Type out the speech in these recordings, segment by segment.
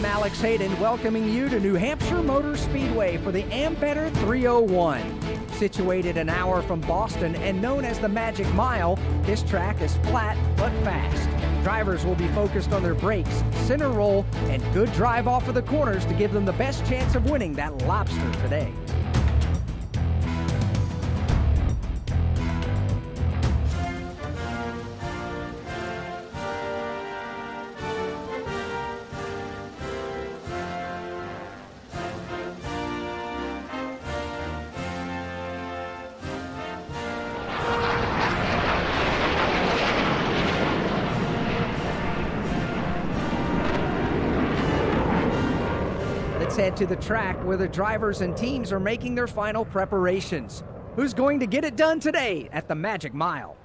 Alex Hayden welcoming you to New Hampshire Motor Speedway for the Ambetter 301. Situated an hour from Boston and known as the Magic Mile, this track is flat but fast. Drivers will be focused on their brakes, center roll, and good drive off of the corners to give them the best chance of winning that lobster today. Let's head to the track where the drivers and teams are making their final preparations. Who's going to get it done today at the Magic Mile?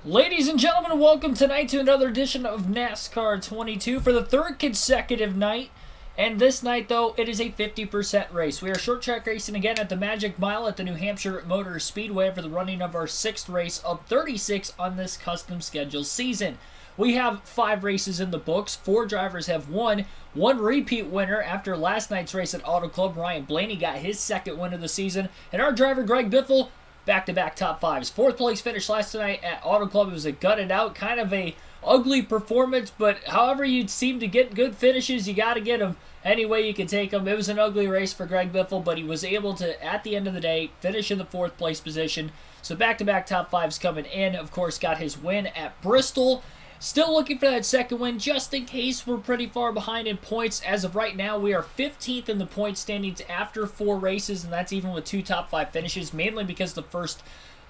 Ladies and gentlemen, welcome tonight to another edition of NASCAR 22 for the third consecutive night. And this night, though, it is a 50% race. We are short track racing again at the Magic Mile at the New Hampshire Motor Speedway for the running of our 6th race of 36 on this custom schedule season. We have 5 races in the books. 4 drivers have won. 1 repeat winner after last night's race at Auto Club. Ryan Blaney got his 2nd win of the season. And our driver, Greg Biffle, back-to-back top 5s. 4th place finish last night at Auto Club. It was a gutted out, kind of a ugly performance, but however you seem to get good finishes, you got to get them any way you can take them. It was an ugly race for Greg Biffle, but he was able to, at the end of the day, finish in the 4th place position. So back-to-back top 5s coming in. Of course, got his win at Bristol. Still looking for that 2nd win, just in case we're pretty far behind in points. As of right now, we are 15th in the point standings after 4 races, and that's even with 2 top 5 finishes, mainly because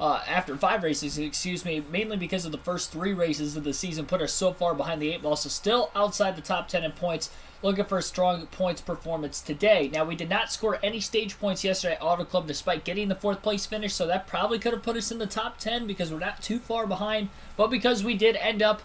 after 5 races, mainly because of the first 3 races of the season put us so far behind the 8 ball, so still outside the top 10 in points. Looking for a strong points performance today. Now, we did not score any stage points yesterday at Auto Club despite getting the 4th place finish, so that probably could have put us in the top 10 because we're not too far behind, but because we did end up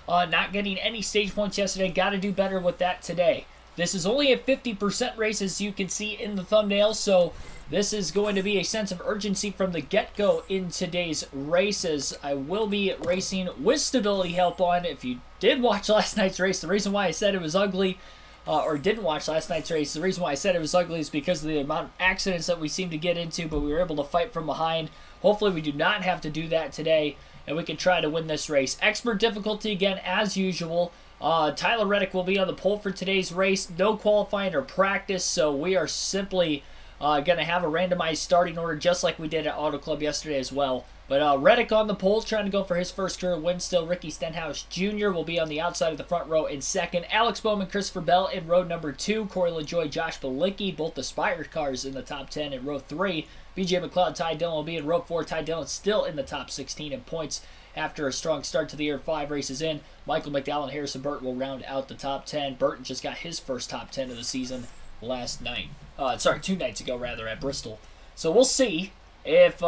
not getting any stage points yesterday, got to do better with that today. This is only a 50% race, as you can see in the thumbnail, so this is going to be a sense of urgency from the get-go in today's races. I will be racing with stability help on. If you did watch last night's race, the reason why I said it was ugly, or didn't watch last night's race, the reason why I said it was ugly is because of the amount of accidents that we seem to get into, but we were able to fight from behind. Hopefully we do not have to do that today, and we can try to win this race. Expert difficulty again, as usual. Tyler Reddick will be on the pole for today's race. No qualifying or practice, so we are simply going to have a randomized starting order just like we did at Auto Club yesterday as well. But Reddick on the pole, trying to go for his first career win still. Ricky Stenhouse Jr. will be on the outside of the front row in 2nd. Alex Bowman, Christopher Bell in row number 2. Corey LaJoy, Josh Balicki, both the Spire cars in the top 10 in row 3. BJ McLeod, Ty Dillon will be in row 4. Ty Dillon still in the top 16 in points after a strong start to the year, 5 races in. Michael McDowell and Harrison Burton will round out the top 10. Burton just got his first top 10 of the season last night. 2 nights ago, rather, at Bristol. So we'll see if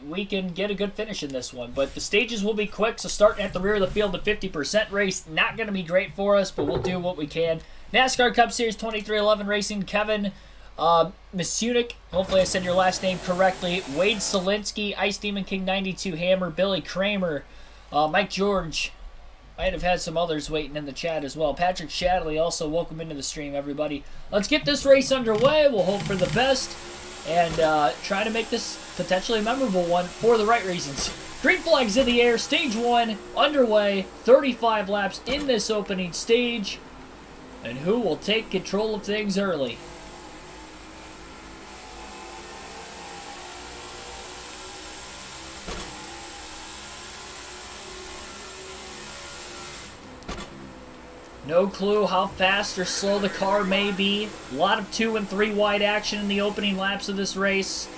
we can get a good finish in this one. But the stages will be quick, so starting at the rear of the field, the 50% race, not going to be great for us, but we'll do what we can. NASCAR Cup Series 2311 Racing, Kevin Misunik, hopefully I said your last name correctly. Wade Solinsky, Ice Demon King 92 Hammer, Billy Kramer, Mike George. Might have had some others waiting in the chat as well. Patrick Shadley also, welcome into the stream, everybody. Let's get this race underway. We'll hope for the best and try to make this potentially a memorable one for the right reasons. Green flags in the air, stage 1 underway, 35 laps in this opening stage. And who will take control of things early? No clue how fast or slow the car may be. A lot of 2 and 3 wide action in the opening laps of this race.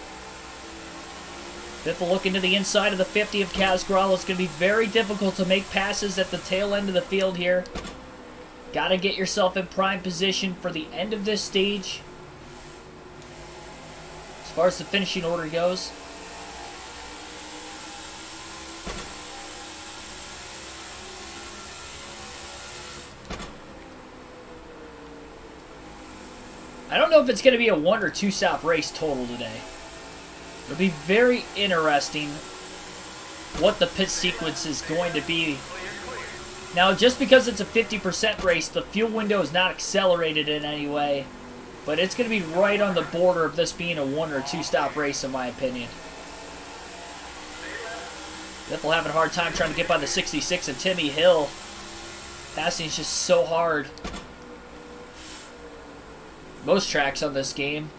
Biffle looking to the inside of the 50 of Kaz Gralla. It's going to be very difficult to make passes at the tail end of the field here. Got to get yourself in prime position for the end of this stage. As far as the finishing order goes. I don't know if it's going to be a 1 or 2 stop race total today. It'll be very interesting what the pit sequence is going to be Now, just because it's a 50% race, the fuel window is not accelerated in any way. But it's going to be right on the border of this being a 1 or 2 stop race, in my opinion. Biffle having a hard time trying to get by the 66 of Timmy Hill. Passing is just so hard. Most tracks on this game.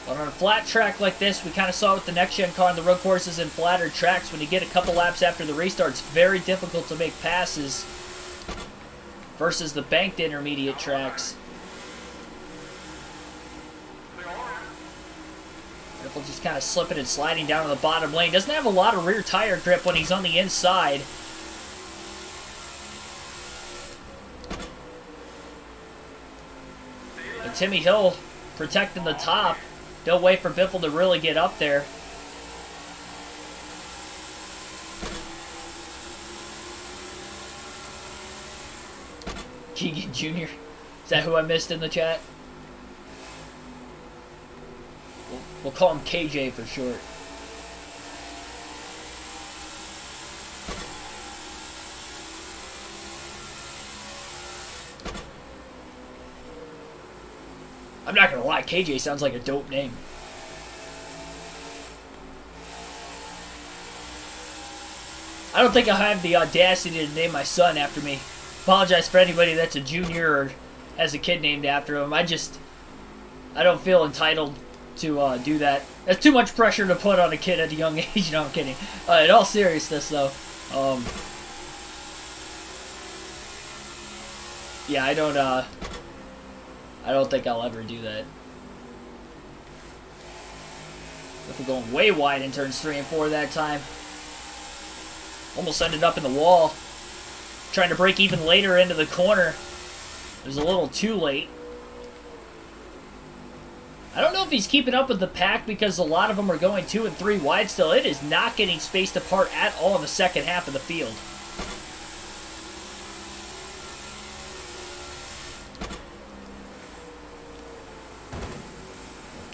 But on a flat track like this, we kind of saw with the next-gen car on the road courses and flatter tracks, when you get a couple laps after the restart, it's very difficult to make passes versus the banked intermediate tracks. Biffle just kind of slipping and sliding down to the bottom lane. Doesn't have a lot of rear tire grip when he's on the inside. But Timmy Hill protecting the top. Don't wait for Biffle to really get up there. Keegan Jr. Is that who I missed in the chat? We'll call him KJ for short. I'm not gonna lie, KJ sounds like a dope name. I don't think I have the audacity to name my son after me. Apologize for anybody that's a junior or has a kid named after him. I don't feel entitled to do that. That's too much pressure to put on a kid at a young age. No, I'm kidding. In all seriousness, though, yeah, I don't think I'll ever do that. If we're going way wide in turns 3 and 4 that time. Almost ended up in the wall. Trying to break even later into the corner. It was a little too late. I don't know if he's keeping up with the pack because a lot of them are going 2 and 3 wide still. It is not getting spaced apart at all in the second half of the field.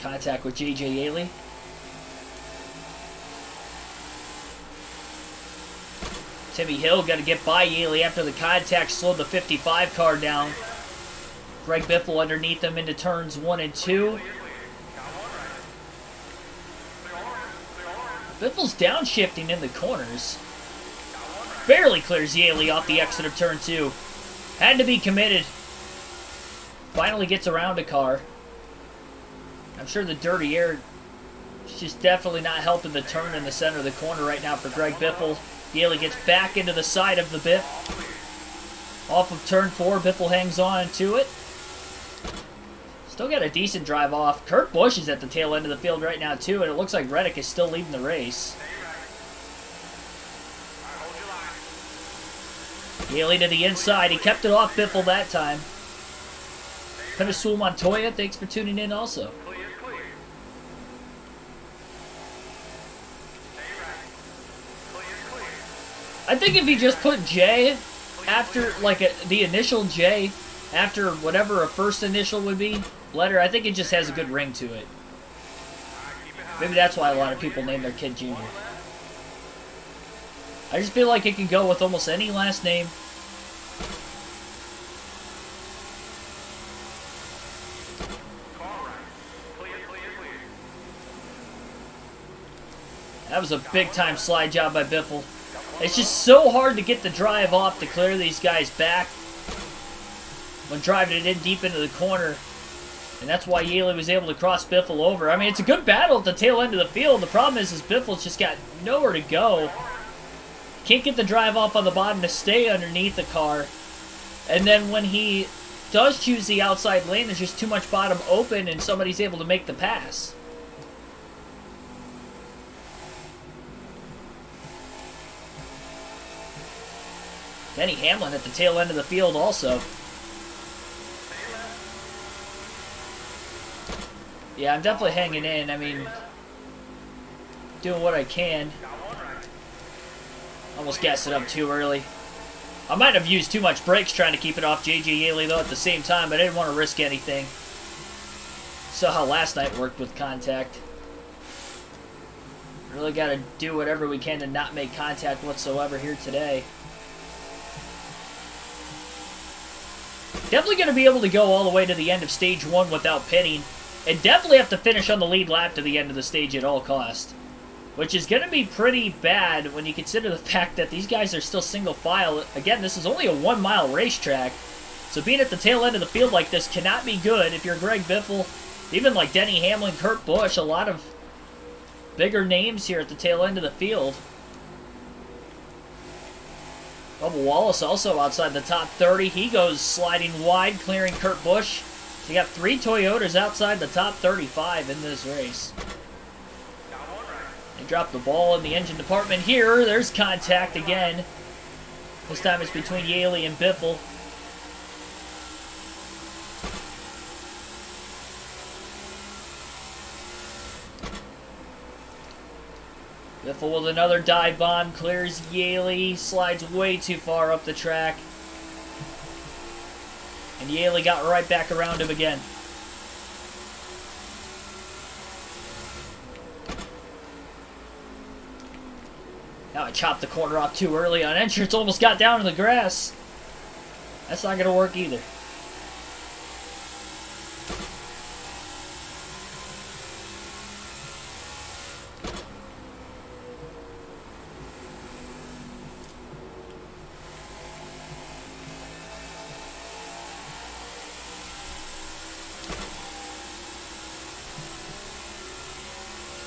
Contact with J.J. Yaley. Timmy Hill got to get by Yaley after the contact slowed the 55 car down. Greg Biffle underneath them into turns 1 and 2. Biffle's downshifting in the corners. Barely clears Yaley off the exit of turn 2. Had to be committed. Finally gets around a car. I'm sure the dirty air is just definitely not helping the turn in the center of the corner right now for Greg Biffle. Yaley gets back into the side of the Biff. Off of turn 4, Biffle hangs on to it. Still got a decent drive off. Kurt Busch is at the tail end of the field right now too, and it looks like Reddick is still leading the race. Yaley to the inside. He kept it off Biffle that time. Penissul Montoya, thanks for tuning in also. I think if he just put J after, like, the initial J after whatever a first initial would be, letter, I think it just has a good ring to it. Maybe that's why a lot of people name their kid Junior. I just feel like it can go with almost any last name. That was a big-time slide job by Biffle. It's just so hard to get the drive off to clear these guys back when driving it in deep into the corner. And that's why Yaley was able to cross Biffle over. I mean, it's a good battle at the tail end of the field. The problem is Biffle's just got nowhere to go. Can't get the drive off on the bottom to stay underneath the car. And then when he does choose the outside lane, there's just too much bottom open and somebody's able to make the pass. Denny Hamlin at the tail end of the field also. Yeah, I'm definitely hanging in. I mean, doing what I can. Almost gassed it up too early. I might have used too much brakes trying to keep it off J.J. Yaley, though, at the same time, but I didn't want to risk anything. Saw how last night worked with contact. Really got to do whatever we can to not make contact whatsoever here today. Definitely going to be able to go all the way to the end of stage 1 without pitting. And definitely have to finish on the lead lap to the end of the stage at all costs. Which is going to be pretty bad when you consider the fact that these guys are still single file. Again, this is only a 1-mile racetrack. So being at the tail end of the field like this cannot be good if you're Greg Biffle. Even like Denny Hamlin, Kurt Busch, a lot of bigger names here at the tail end of the field. Bubba Wallace also outside the top 30. He goes sliding wide, clearing Kurt Busch. So you got 3 Toyotas outside the top 35 in this race. They drop the ball in the engine department here. There's contact again. This time it's between Yaley and Biffle. Biffle with another dive bomb, clears Yaley, slides way too far up the track. And Yaley got right back around him again. Now I chopped the corner off too early on entrance, almost got down in the grass. That's not going to work either.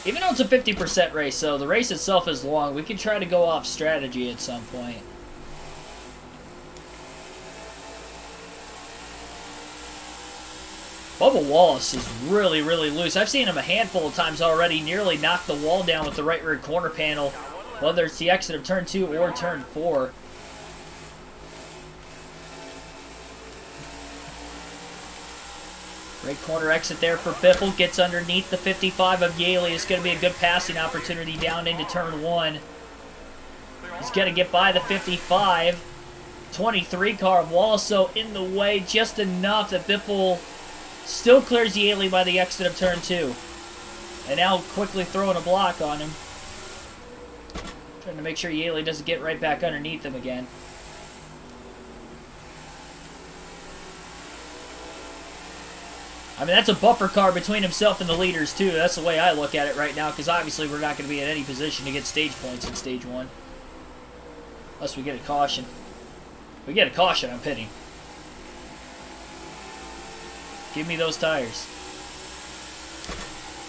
Even though it's a 50% race, so the race itself is long, we can try to go off strategy at some point. Bubba Wallace is really, really loose. I've seen him a handful of times already nearly knock the wall down with the right rear corner panel, whether it's the exit of turn 2 or turn 4. Great corner exit there for Biffle. Gets underneath the 55 of Yaley. It's going to be a good passing opportunity down into turn 1. He's going to get by the 55. 23 car of Wallace, so in the way just enough that Biffle still clears Yaley by the exit of turn 2. And now quickly throwing a block on him. Trying to make sure Yaley doesn't get right back underneath him again. I mean, that's a buffer car between himself and the leaders, too. That's the way I look at it right now, because obviously we're not going to be in any position to get stage points in stage 1. Unless we get a caution. If we get a caution, I'm pitting. Give me those tires.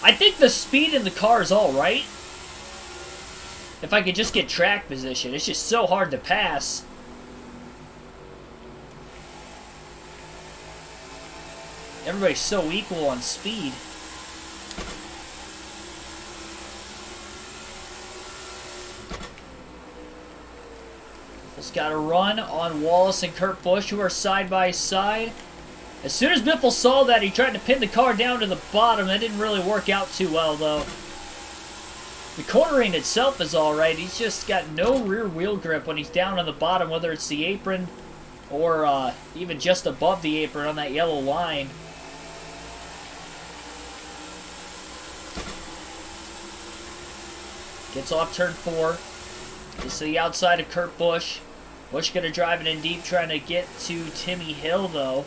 I think the speed in the car is all right. If I could just get track position. It's just so hard to pass. Everybody's so equal on speed. Biffle's got a run on Wallace and Kurt Busch, who are side by side. As soon as Biffle saw that, he tried to pin the car down to the bottom. That didn't really work out too well, though. The cornering itself is alright. He's just got no rear wheel grip when he's down on the bottom, whether it's the apron or even just above the apron on that yellow line. Gets off turn 4. Gets to the outside of Kurt Busch. Busch going to drive it in deep, trying to get to Timmy Hill, though.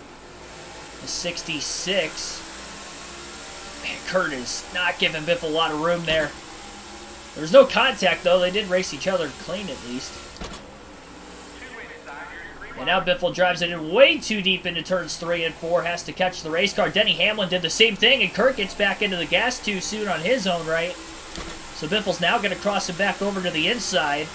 The 66. Man, Kurt is not giving Biffle a lot of room there. There was no contact, though. They did race each other clean, at least. And now Biffle drives it in way too deep into turns 3 and 4. Has to catch the race car. Denny Hamlin did the same thing, and Kurt gets back into the gas too soon on his own right. So Biffle's now going to cross it back over to the inside.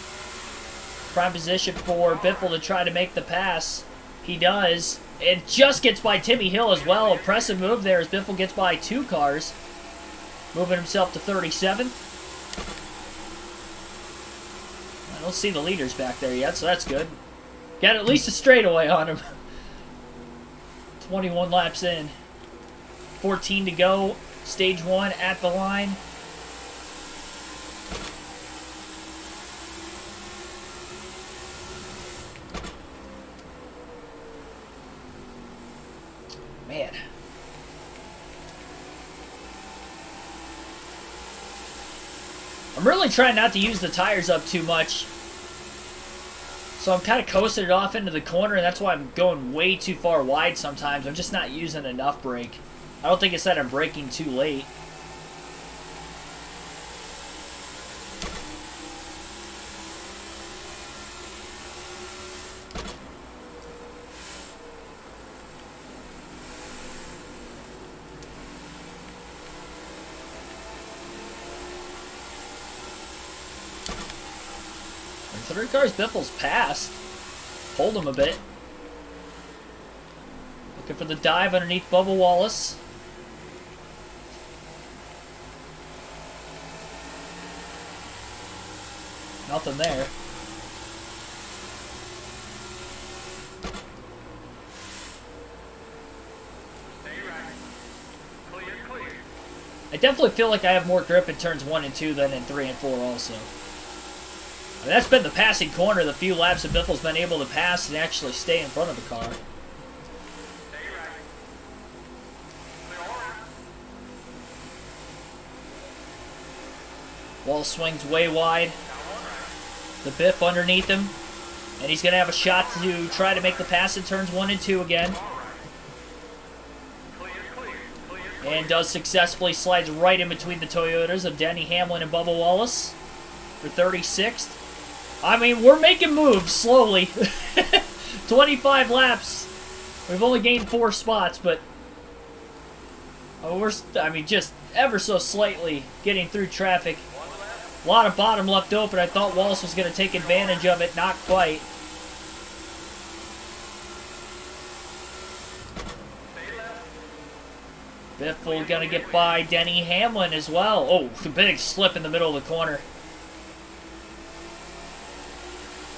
Prime position for Biffle to try to make the pass. He does. And just gets by Timmy Hill as well. Impressive move there as Biffle gets by 2 cars. Moving himself to 37th. I don't see the leaders back there yet, so that's good. Got at least a straightaway on him. 21 laps in. 14 to go. Stage 1 at the line. Man. I'm really trying not to use the tires up too much. So I'm kind of coasting it off into the corner, and that's why I'm going way too far wide sometimes. I'm just not using enough brake. I don't think it's that I'm braking too late. Three cars, Biffle's passed. Hold him a bit. Looking for the dive underneath Bubba Wallace. Nothing there. I definitely feel like I have more grip in turns 1 and 2 than in 3 and 4 also. I mean, that's been the passing corner, the few laps that Biffle's been able to pass and actually stay in front of the car. Wall swings way wide. The Biff underneath him. And he's going to have a shot to try to make the pass in turns 1 and 2 again. And does successfully, slides right in between the Toyotas of Denny Hamlin and Bubba Wallace for 36th. I mean, we're making moves slowly. 25 laps. We've only gained 4 spots, but we're, I mean, just ever so slightly getting through traffic. A lot of bottom left open. I thought Wallace was going to take advantage of it. Not quite. Biffle going to get by Denny Hamlin as well. Oh, a big slip in the middle of the corner.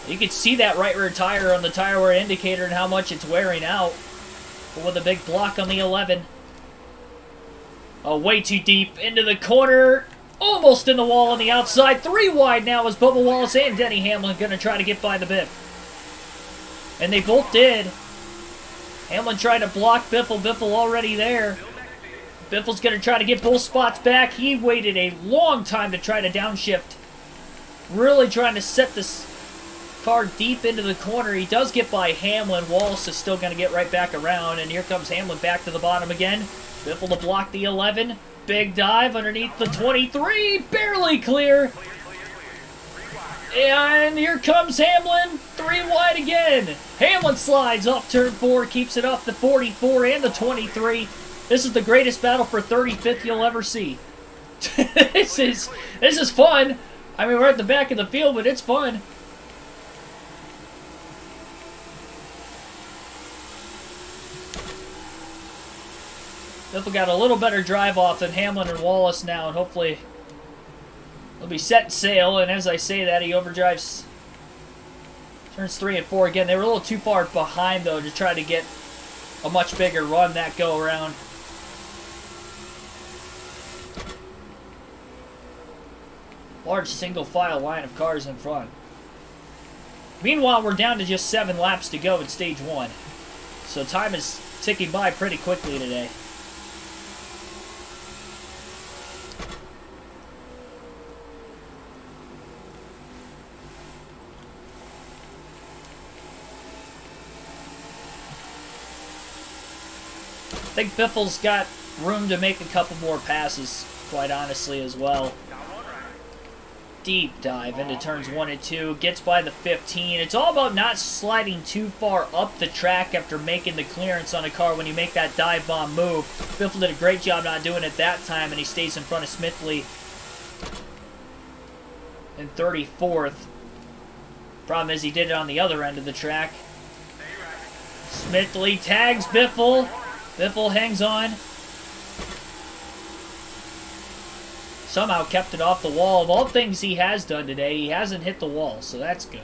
You can see that right rear tire on the tire wear indicator and how much it's wearing out. But with a big block on the 11. Oh, way too deep into the corner. Almost in the wall on the outside. 3 wide now as Bubba Wallace and Denny Hamlin going to try to get by the Biff. And they both did. Hamlin tried to block Biffle. Biffle already there. Biffle's going to try to get both spots back. He waited a long time to try to downshift. Really trying to set this car deep into the corner. He does get by Hamlin. Wallace is still going to get right back around. And here comes Hamlin back to the bottom again. Biffle to block the 11. Big dive underneath the 23. Barely clear. And here comes Hamlin. 3 wide again. Hamlin slides off turn 4. Keeps it off the 44 and the 23. This is the greatest battle for 35th you'll ever see. This is fun. I mean, we're at the back of the field, but it's fun. Biffle got a little better drive off than Hamlin and Wallace now, and hopefully they'll be set sail. And as I say that, he overdrives turns 3 and 4 again. They were a little too far behind, though, to try to get a much bigger run that go around. Large single file line of cars in front. Meanwhile, we're down to just 7 laps to go in stage 1. So time is ticking by pretty quickly today. I think Biffle's got room to make a couple more passes, quite honestly, as well. Deep dive into turns 1 and 2. Gets by the 15. It's all about not sliding too far up the track after making the clearance on a car when you make that dive bomb move. Biffle did a great job not doing it that time, and he stays in front of Smithley in 34th. Problem is he did it on the other end of the track. Smithley tags Biffle. Biffle hangs on. Somehow kept it off the wall. Of all things he has done today, he hasn't hit the wall, so that's good.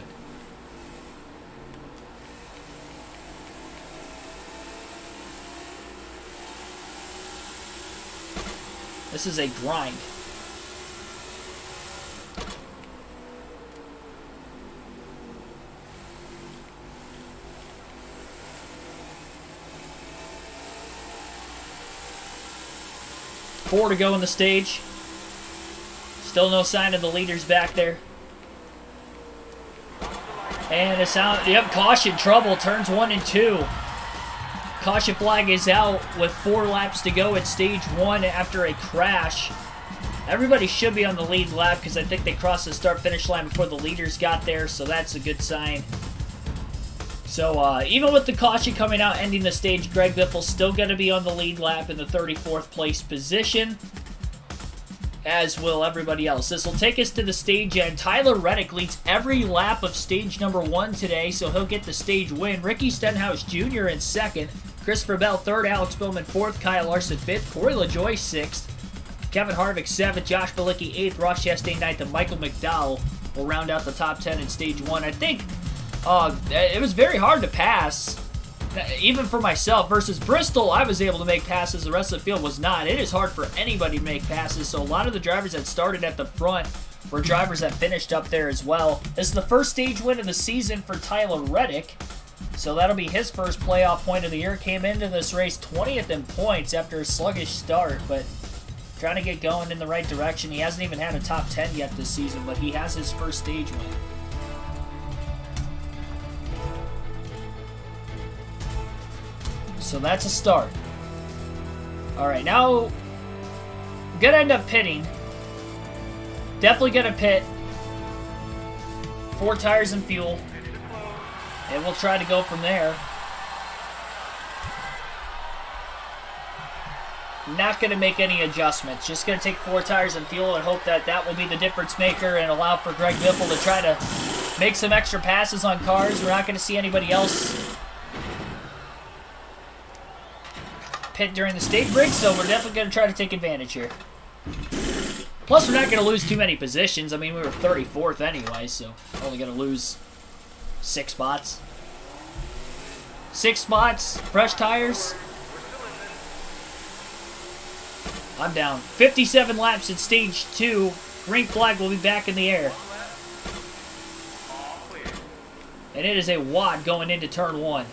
This is a grind. Four to go in the stage. Still no sign of the leaders back there. And it's out. Yep, caution, trouble, turns 1 and 2. Caution flag is out with 4 laps to go at stage 1 after a crash. Everybody should be on the lead lap because I think they crossed the start-finish line before the leaders got there, so that's a good sign. So even with the caution coming out ending the stage, Greg Biffle's still going to be on the lead lap in the 34th place position, as will everybody else. This will take us to the stage end. Tyler Reddick leads every lap of stage number 1 today, so he'll get the stage win. Ricky Stenhouse Jr. in 2nd, Christopher Bell 3rd, Alex Bowman 4th, Kyle Larson 5th, Corey LaJoie 6th, Kevin Harvick 7th, Josh Bilicki 8th, Ross Chastain 9th, and Michael McDowell will round out the top 10 in stage 1. I think it was very hard to pass, even for myself. Versus Bristol, I was able to make passes. The rest of the field was not. It is hard for anybody to make passes, so a lot of the drivers that started at the front were drivers that finished up there as well. This is the first stage win of the season for Tyler Reddick, so that'll be his first playoff point of the year. Came into this race 20th in points after a sluggish start, but trying to get going in the right direction. He hasn't even had a top 10 yet this season, but he has his first stage win. So that's a start. Alright, now I'm going to end up pitting. Definitely going to pit. 4 tires and fuel. And we'll try to go from there. Not going to make any adjustments. Just going to take 4 tires and fuel and hope that that will be the difference maker and allow for Greg Biffle to try to make some extra passes on cars. We're not going to see anybody else pit during the stage break, so we're definitely going to try to take advantage here. Plus, we're not going to lose too many positions. I mean, we were 34th anyway, so we're only going to lose 6 spots. 6 spots, fresh tires. I'm down. 57 laps in stage 2. Green flag will be back in the air. And it is a wad going into turn 1.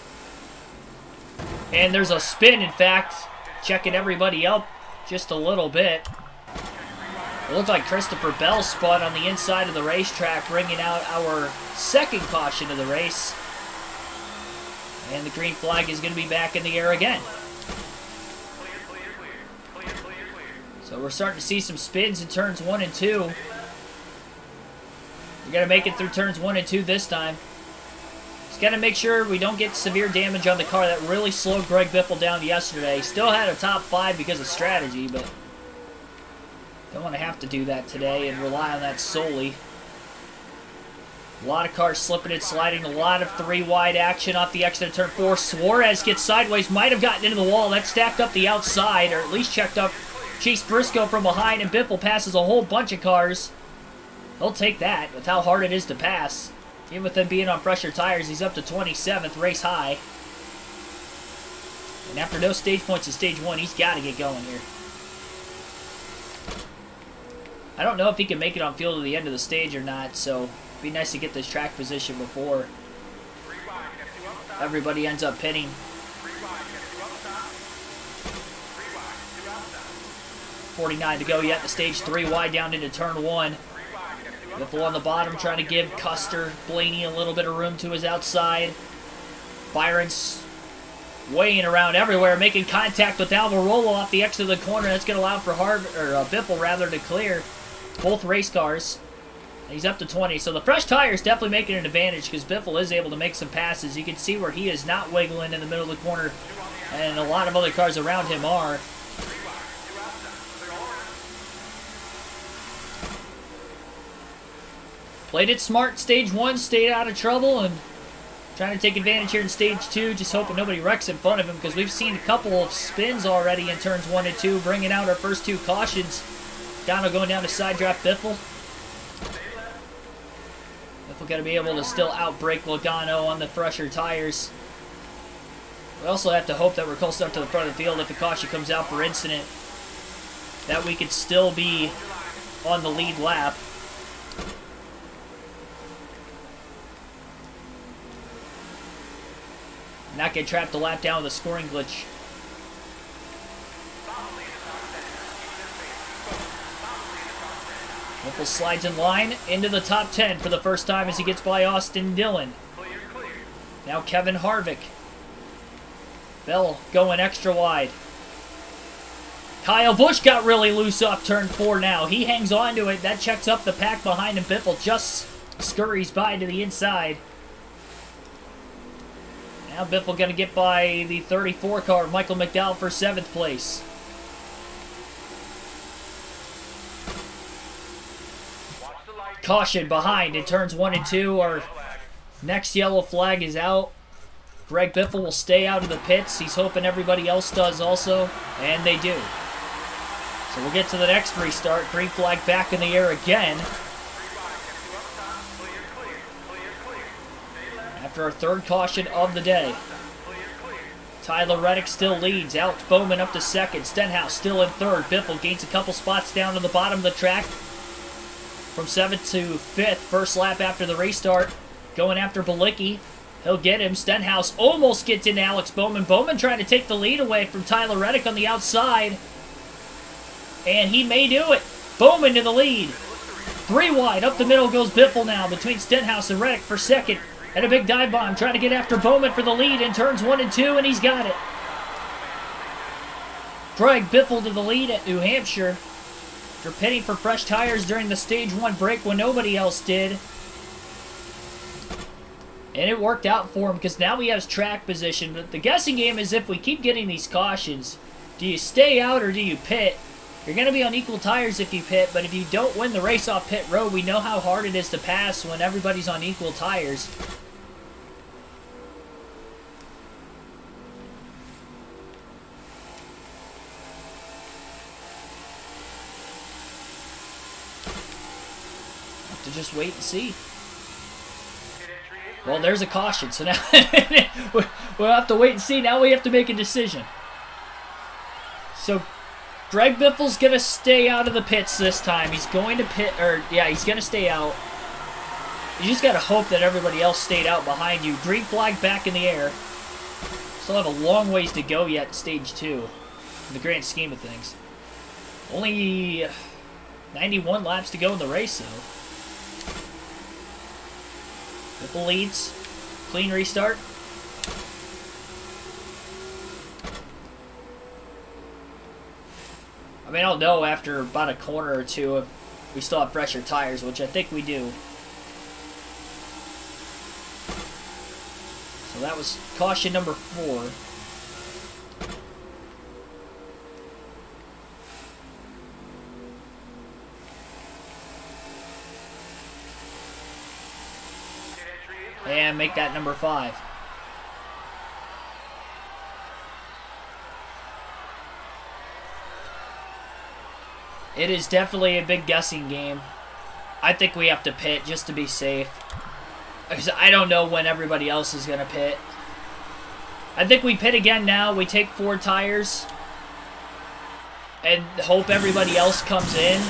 And there's a spin, in fact, checking everybody up just a little bit. It looked like Christopher Bell spun on the inside of the racetrack, bringing out our second caution of the race. And the green flag is going to be back in the air again. So we're starting to see some spins in turns 1 and 2. We're going to make it through turns 1 and 2 this time. Just got to make sure we don't get severe damage on the car. That really slowed Greg Biffle down yesterday. Still had a top 5 because of strategy, but don't want to have to do that today and rely on that solely. A lot of cars slipping and sliding. A lot of 3 wide action off the exit of turn 4. Suarez gets sideways. Might have gotten into the wall. That stacked up the outside, or at least checked up Chase Briscoe from behind, and Biffle passes a whole bunch of cars. He'll take that with how hard it is to pass. Even with them being on fresher tires, he's up to 27th, race high. And after no stage points in stage 1, he's got to get going here. I don't know if he can make it on field to the end of the stage or not, so it'd be nice to get this track position before everybody ends up pitting. 49 to go yet. The stage 3 wide down into turn 1. Biffle on the bottom trying to give Custer, Blaney a little bit of room to his outside. Byron's weighing around everywhere, making contact with Alvarola off the exit of the corner. That's going to allow for Biffle rather to clear both race cars. And he's up to 20. So the fresh tire is definitely making an advantage because Biffle is able to make some passes. You can see where he is not wiggling in the middle of the corner, and a lot of other cars around him are. Played it smart stage 1, stayed out of trouble, and trying to take advantage here in stage 2, just hoping nobody wrecks in front of him, because we've seen a couple of spins already in turns 1 and 2, bringing out our first 2 cautions. Dono going down to side draft Biffle. Biffle got to be able to still outbrake Logano on the fresher tires. We also have to hope that we're close enough to the front of the field if the caution comes out for incident, that we could still be on the lead lap. Not get trapped a lap down with a scoring glitch. Biffle slides in line into the top 10 for the first time as he gets by Austin Dillon. Now Kevin Harvick. Bell going extra wide. Kyle Busch got really loose off turn 4 now. He hangs on to it. That checks up the pack behind him. Biffle just scurries by to the inside. Now Biffle going to get by the 34 car, Michael McDowell, for 7th place. Caution behind in turns 1 and 2. Our next yellow flag is out. Greg Biffle will stay out of the pits. He's hoping everybody else does also, and they do. So we'll get to the next restart. Green flag back in the air again. After our 3rd caution of the day. Tyler Reddick still leads. Alex Bowman up to 2nd. Stenhouse still in 3rd. Biffle gains a couple spots down to the bottom of the track. From 7th to 5th. First lap after the restart. Going after Balicki. He'll get him. Stenhouse almost gets into Alex Bowman. Bowman trying to take the lead away from Tyler Reddick on the outside. And he may do it. Bowman to the lead. 3 wide. Up the middle goes Biffle now between Stenhouse and Reddick for 2nd. And a big dive bomb trying to get after Bowman for the lead in turns 1 and 2, and he's got it. Greg Biffle to the lead at New Hampshire. After pitting for fresh tires during the stage 1 break when nobody else did. And it worked out for him because now he has track position. But the guessing game is if we keep getting these cautions, do you stay out or do you pit? You're going to be on equal tires if you pit, but if you don't win the race off pit road, we know how hard it is to pass when everybody's on equal tires. Have to just wait and see. Well, there's a caution, so now we'll have to wait and see. Now we have to make a decision. So Greg Biffle's going to stay out of the pits this time. He's going to pit, or yeah, he's going to stay out. You just got to hope that everybody else stayed out behind you. Green flag back in the air. Still have a long ways to go yet in stage 2, in the grand scheme of things. Only 91 laps to go in the race, though. Biffle leads. Clean restart. I mean, I'll know after about a corner or two if we still have fresher tires, which I think we do. So that was caution number 4. And make that number 5. It is definitely a big guessing game. I think we have to pit just to be safe. Because I don't know when everybody else is going to pit. I think we pit again now. We take 4 tires. And hope everybody else comes in.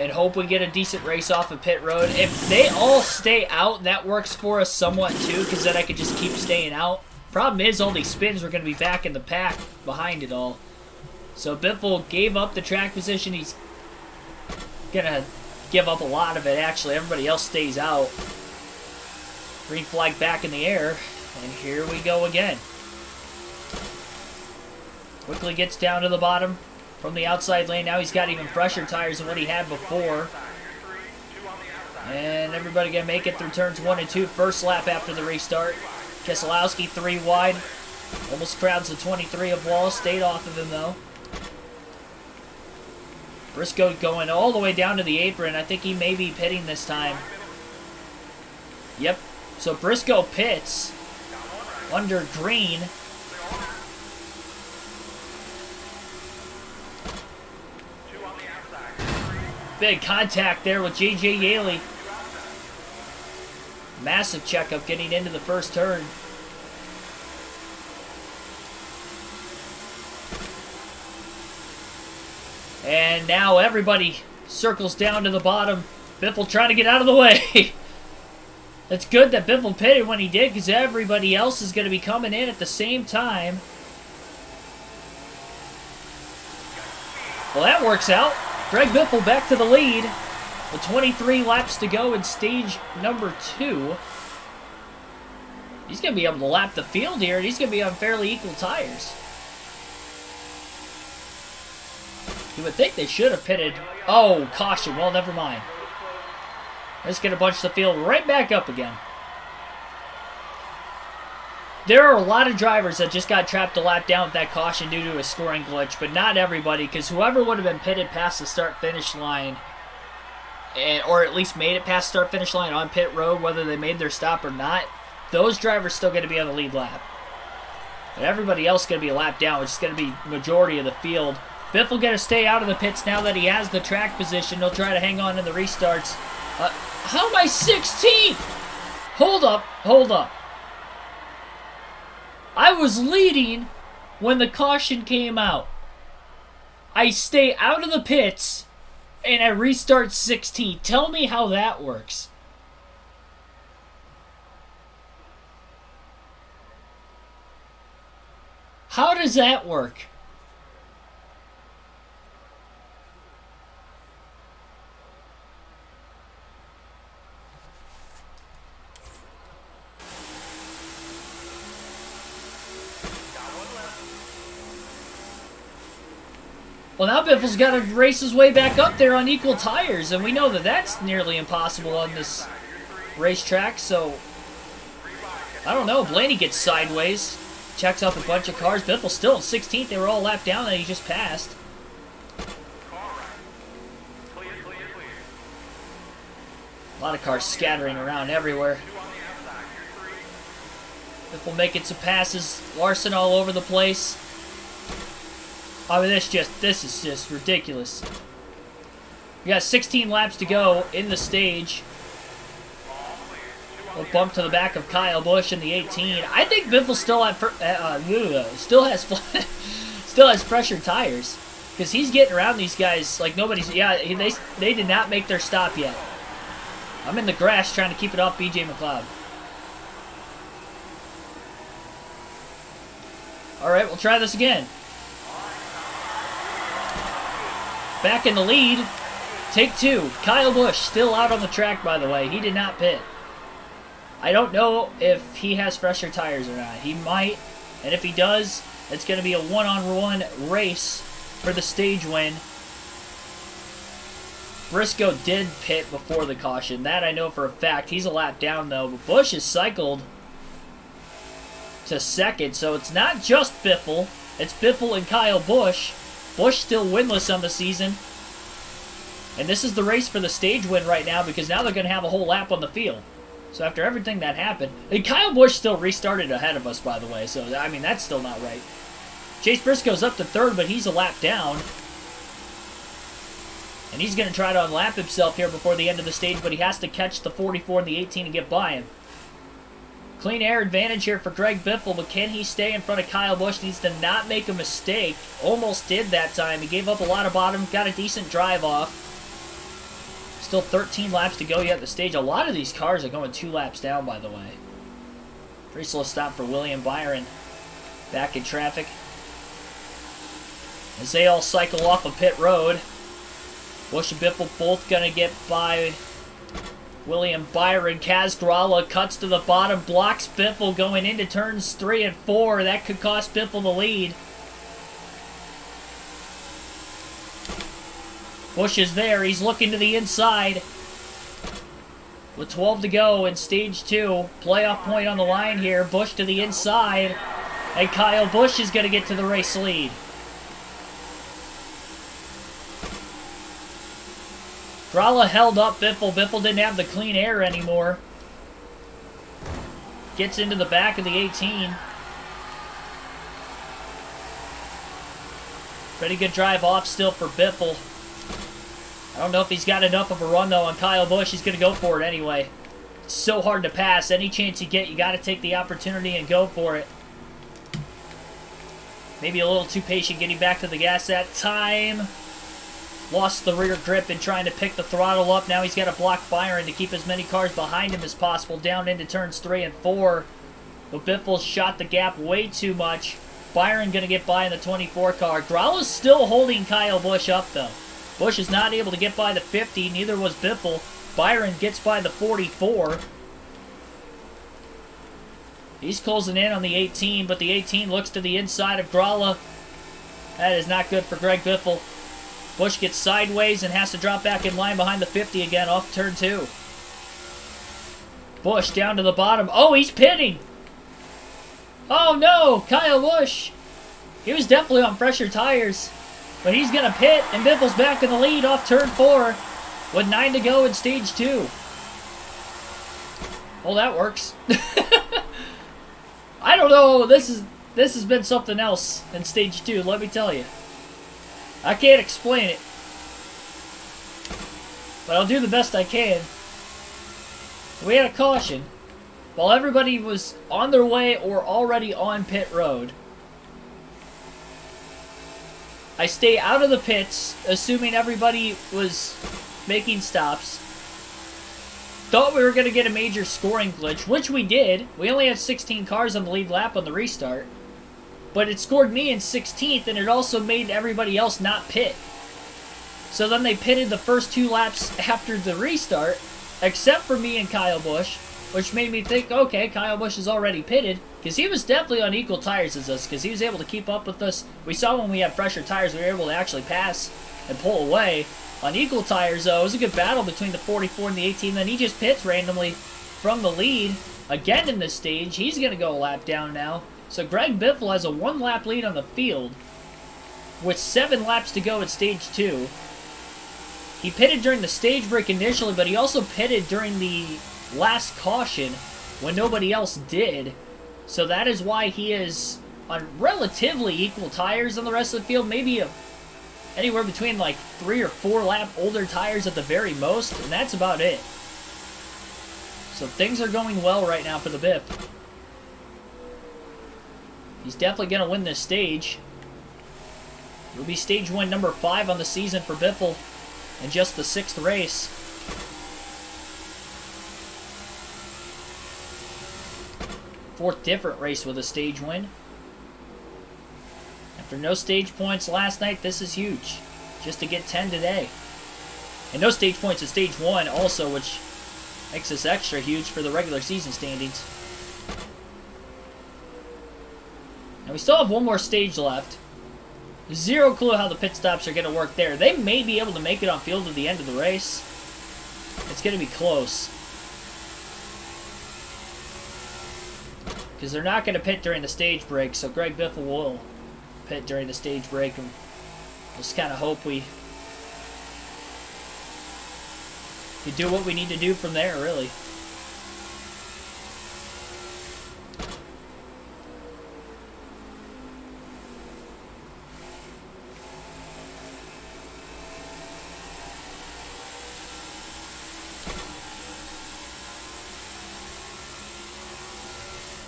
And hope we get a decent race off of pit road. If they all stay out, that works for us somewhat too. Because then I could just keep staying out. Problem is, all these spins are going to be back in the pack behind it all. So Biffle gave up the track position. He's going to give up a lot of it, actually. Everybody else stays out. Green flag back in the air. And here we go again. Quickly gets down to the bottom from the outside lane. Now he's got even fresher tires than what he had before. And everybody going to make it through turns 1 and 2. First lap after the restart. Keselowski 3 wide. Almost crowds the 23 of Wall. Stayed off of him, though. Briscoe going all the way down to the apron. I think he may be pitting this time. Yep. So Briscoe pits under green. Big contact there with J.J. Yaley. Massive checkup getting into the first turn. And now everybody circles down to the bottom. Biffle trying to get out of the way. It's good that Biffle pitted when he did because everybody else is going to be coming in at the same time. Well, that works out. Greg Biffle back to the lead. With 23 laps to go in stage number 2. He's going to be able to lap the field here, and he's going to be on fairly equal tires. You would think they should have pitted. Oh, caution. Well, never mind. Let's get a bunch of the field right back up again. There are a lot of drivers that just got trapped a lap down with that caution due to a scoring glitch, but not everybody, because whoever would have been pitted past the start-finish line, or at least made it past start-finish line on pit road, whether they made their stop or not, those drivers still going to be on the lead lap. But everybody else is going to be a lap down, which is going to be majority of the field. Biffle going to stay out of the pits now that he has the track position. He'll try to hang on in the restarts. How am I 16th? Hold up, hold up. I was leading when the caution came out. I stay out of the pits, and I restart 16th. Tell me how that works. How does that work? Well, now Biffle's got to race his way back up there on equal tires, and we know that that's nearly impossible on this racetrack, so I don't know. Blaney gets sideways, checks up a bunch of cars. Biffle's still in 16th. They were all lapped down that he just passed. A lot of cars scattering around everywhere. Biffle making some passes. Larson all over the place. I mean, this is just ridiculous. We got 16 laps to go in the stage. We'll bump to the back of Kyle Busch in the 18. I think Biffle still has fresher tires, because he's getting around these guys like nobody's. Yeah, they did not make their stop yet. I'm in the grass trying to keep it off BJ McLeod. All right, we'll try this again. Back in the lead. Take 2. Kyle Busch still out on the track, by the way. He did not pit. I don't know if he has fresher tires or not. He might. And if he does, it's going to be a one-on-one race for the stage win. Briscoe did pit before the caution. That I know for a fact. He's a lap down, though. But Busch is cycled to second. So it's not just Biffle. It's Biffle and Kyle Busch. Busch still winless on the season. And this is the race for the stage win right now, because now they're going to have a whole lap on the field. So after everything that happened... And Kyle Busch still restarted ahead of us, by the way. So, I mean, that's still not right. Chase Briscoe's up to 3rd, but he's a lap down. And he's going to try to unlap himself here before the end of the stage, but he has to catch the 44 and the 18 and get by him. Clean air advantage here for Greg Biffle, but can he stay in front of Kyle Busch? Needs to not make a mistake. Almost did that time. He gave up a lot of bottom, got a decent drive off. Still 13 laps to go yet at the stage. A lot of these cars are going 2 laps down, by the way. Pretty slow stop for William Byron. Back in traffic. As they all cycle off of pit road. Busch and Biffle both going to get by William Byron. Kaz Gralla cuts to the bottom, blocks Biffle going into turns 3 and 4. That could cost Biffle the lead. Busch is there. He's looking to the inside. With 12 to go in stage 2. Playoff point on the line here. Busch to the inside. And Kyle Busch is going to get to the race lead. Gralla held up Biffle. Biffle didn't have the clean air anymore. Gets into the back of the 18. Pretty good drive off still for Biffle. I don't know if he's got enough of a run, though, on Kyle Busch. He's going to go for it anyway. It's so hard to pass. Any chance you get, you got to take the opportunity and go for it. Maybe a little too patient getting back to the gas that time. Lost the rear grip in trying to pick the throttle up. Now he's got to block Byron to keep as many cars behind him as possible down into turns 3 and 4. But Biffle shot the gap way too much. Byron going to get by in the 24 car. Gralla's still holding Kyle Busch up, though. Busch is not able to get by the 50. Neither was Biffle. Byron gets by the 44. He's closing in on the 18, but the 18 looks to the inside of Gralla. That is not good for Greg Biffle. Busch gets sideways and has to drop back in line behind the 50 again off turn 2. Busch down to the bottom. Oh, he's pitting! Oh no, Kyle Busch. He was definitely on fresher tires. But he's going to pit, and Biffle's back in the lead off turn 4 with 9 to go in stage 2. Well, that works. I don't know. This has been something else in stage 2, let me tell you. I can't explain it. But I'll do the best I can. We had a caution. While everybody was on their way or already on pit road, I stay out of the pits, assuming everybody was making stops. Thought we were going to get a major scoring glitch, which we did. We only had 16 cars on the lead lap on the restart. But it scored me in 16th, and it also made everybody else not pit. So then they pitted the first 2 laps after the restart, except for me and Kyle Busch, which made me think, okay, Kyle Busch is already pitted, because he was definitely on equal tires as us, because he was able to keep up with us. We saw when we had fresher tires, we were able to actually pass and pull away. On equal tires, though, it was a good battle between the 44 and the 18. Then he just pits randomly from the lead again in this stage. He's going to go a lap down now. So Greg Biffle has a 1-lap lead on the field with 7 laps to go at stage 2. He pitted during the stage break initially, but he also pitted during the last caution when nobody else did. So that is why he is on relatively equal tires on the rest of the field. Maybe anywhere between like 3 or 4 lap older tires at the very most, and that's about it. So things are going well right now for the Biff. He's definitely going to win this stage. It'll be stage 1, number 5 on the season for Biffle in just the 6th race. Fourth different race with a stage win. After no stage points last night, this is huge. Just to get 10 today. And no stage points at stage 1 also, which makes this extra huge for the regular season standings. And we still have 1 more stage left. Zero clue how the pit stops are going to work there. They may be able to make it on field at the end of the race. It's going to be close. Because they're not going to pit during the stage break, so Greg Biffle will pit during the stage break, and just kind of hope we do what we need to do from there, really.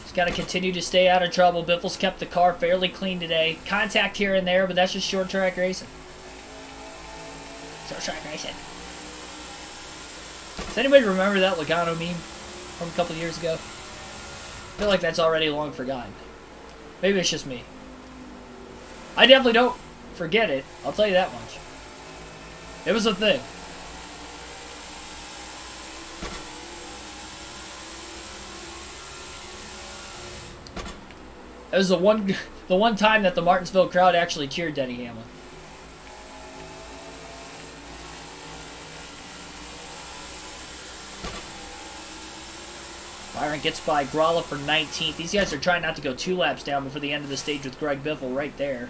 He's got to continue to stay out of trouble. Biffle's kept the car fairly clean today. Contact here and there, but that's just short track racing. Short track racing. Does anybody remember that Logano meme from a couple years ago? I feel like that's already long forgotten. Maybe it's just me. I definitely don't forget it. I'll tell you that much. It was a thing. It was the one time that the Martinsville crowd actually cheered Denny Hamlin. Byron gets by Gralla for 19th. These guys are trying not to go 2 laps down before the end of the stage with Greg Biffle right there.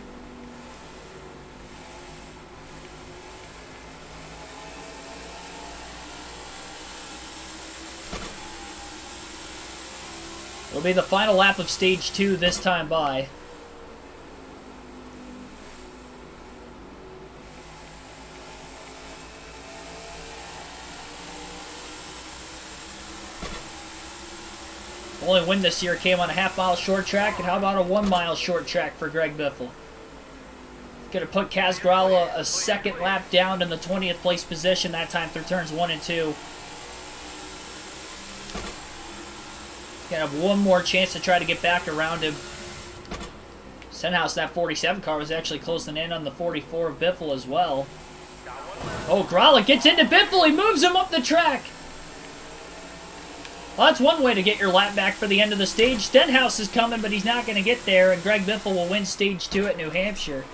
It'll be the final lap of stage 2 this time by. The only win this year came on a half-mile short track, and how about a 1-mile short track for Greg Biffle? Going to put Kaz Gralla a 2nd lap down in the 20th place position, that time through turns 1 and 2. Gonna have 1 more chance to try to get back around him. Stenhouse, that 47 car, was actually closing in on the 44 of Biffle as well. Oh, Grolic gets into Biffle. He moves him up the track. Well, that's one way to get your lap back for the end of the stage. Stenhouse is coming, but he's not going to get there, and Greg Biffle will win Stage 2 at New Hampshire.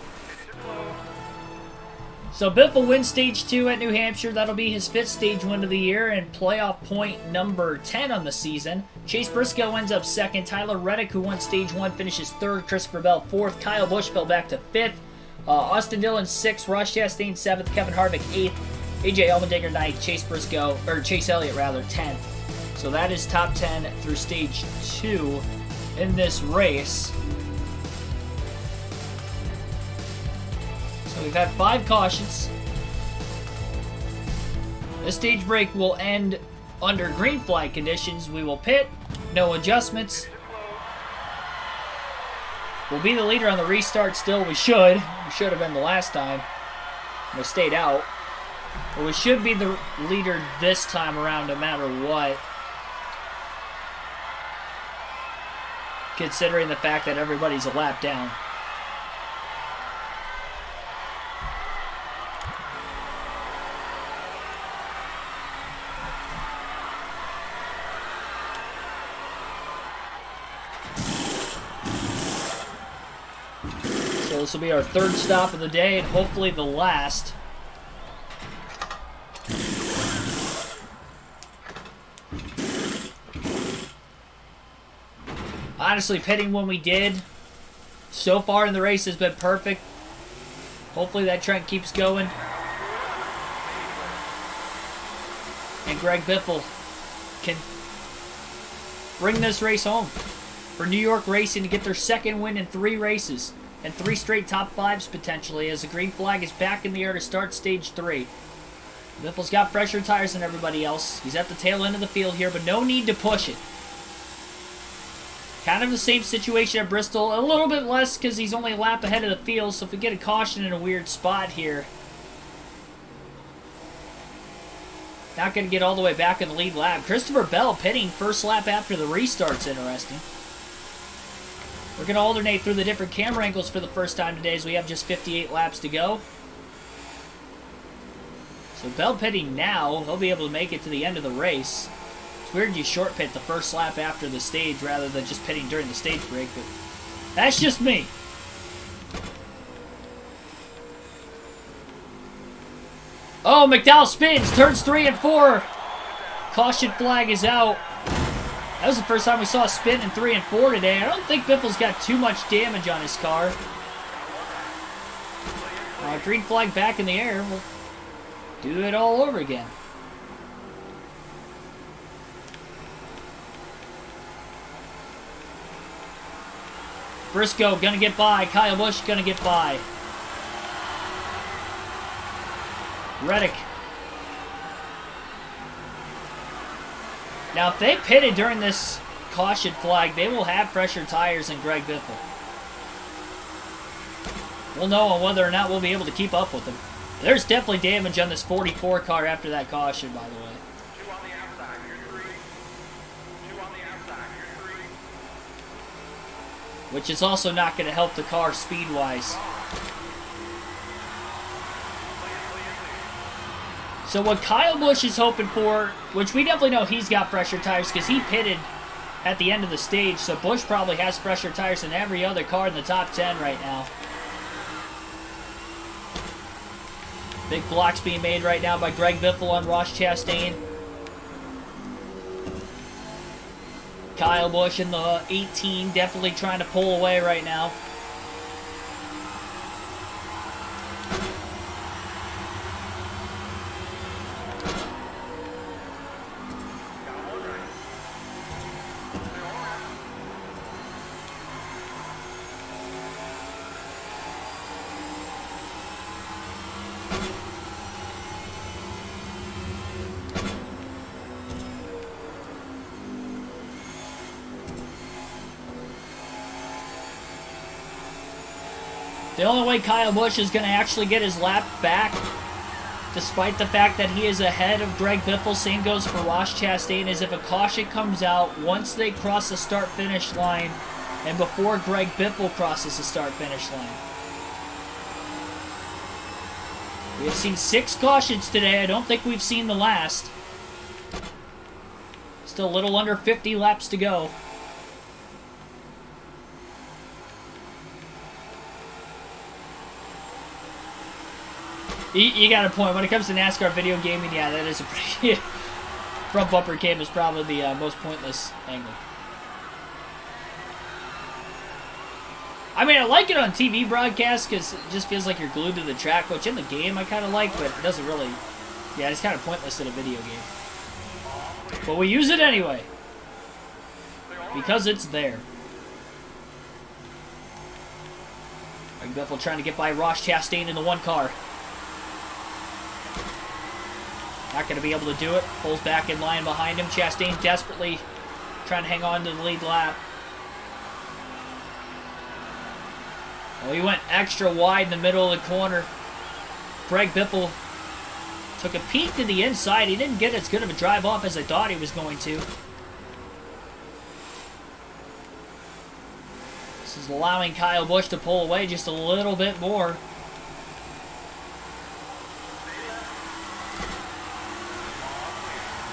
So Biffle wins Stage 2 at New Hampshire. That'll be his 5th stage win of the year and playoff point number 10 on the season. Chase Briscoe ends up 2nd. Tyler Reddick, who won Stage 1, finishes 3rd. Christopher Bell 4th. Kyle Busch fell back to 5th. Austin Dillon 6th. Ross Chastain 7th. Kevin Harvick 8th. AJ Allmendinger 9th. Chase Elliott 10th. So that is top 10 through Stage 2 in this race. So we've had 5 cautions. The stage break will end under green flag conditions. We will pit, no adjustments. We'll be the leader on the restart still. We should. We should have been the last time. We stayed out. But we should be the leader this time around no matter what. Considering the fact that everybody's a lap down. So this will be our 3rd stop of the day and hopefully the last. Honestly, pitting when we did so far in the race has been perfect. Hopefully that trend keeps going. And Greg Biffle can bring this race home for New York Racing to get their 2nd win in 3 races and 3 straight top 5s potentially, as the green flag is back in the air to start Stage 3. Biffle's got fresher tires than everybody else. He's at the tail end of the field here, but no need to push it. Kind of the same situation at Bristol. A little bit less because he's only a lap ahead of the field, so if we get a caution in a weird spot here, not going to get all the way back in the lead lap. Christopher Bell pitting 1st lap after the restart's interesting. We're going to alternate through the different camera angles for the first time today as we have just 58 laps to go. So Bell pitting now. He'll be able to make it to the end of the race. It's weird you short pit the 1st lap after the stage rather than just pitting during the stage break, but that's just me. Oh, McDowell spins, turns 3 and 4. Caution flag is out. That was the first time we saw a spin in 3 and 4 today. I don't think Biffle's got too much damage on his car. Green flag back in the air. We'll do it all over again. Briscoe gonna get by. Kyle Busch gonna get by. Reddick. Now, if they pitted during this caution flag, they will have fresher tires than Greg Biffle. We'll know on whether or not we'll be able to keep up with them. There's definitely damage on this 44 car after that caution, by the way. Which is also not going to help the car speed-wise. So what Kyle Busch is hoping for, which we definitely know he's got fresher tires because he pitted at the end of the stage, so Busch probably has fresher tires than every other car in the top 10 right now. Big blocks being made right now by Greg Biffle on Ross Chastain. Kyle Busch in the 18 definitely trying to pull away right now. The only way Kyle Busch is going to actually get his lap back, despite the fact that he is ahead of Greg Biffle, same goes for Ross Chastain, is if a caution comes out once they cross the start-finish line and before Greg Biffle crosses the start-finish line. We have seen 6 cautions today. I don't think we've seen the last. Still a little under 50 laps to go. You got a point. When it comes to NASCAR video gaming, yeah, that is a pretty... front bumper cam is probably the most pointless angle. I mean, I like it on TV broadcast because it just feels like you're glued to the track, which in the game I kind of like, but it doesn't really... Yeah, it's kind of pointless in a video game. But we use it anyway. Because it's there. Greg Biffle trying to get by Ross Chastain in the 1 car. Not going to be able to do it. Pulls back in line behind him. Chastain desperately trying to hang on to the lead lap. Well, he went extra wide in the middle of the corner. Greg Biffle took a peek to the inside. He didn't get as good of a drive off as I thought he was going to. This is allowing Kyle Busch to pull away just a little bit more.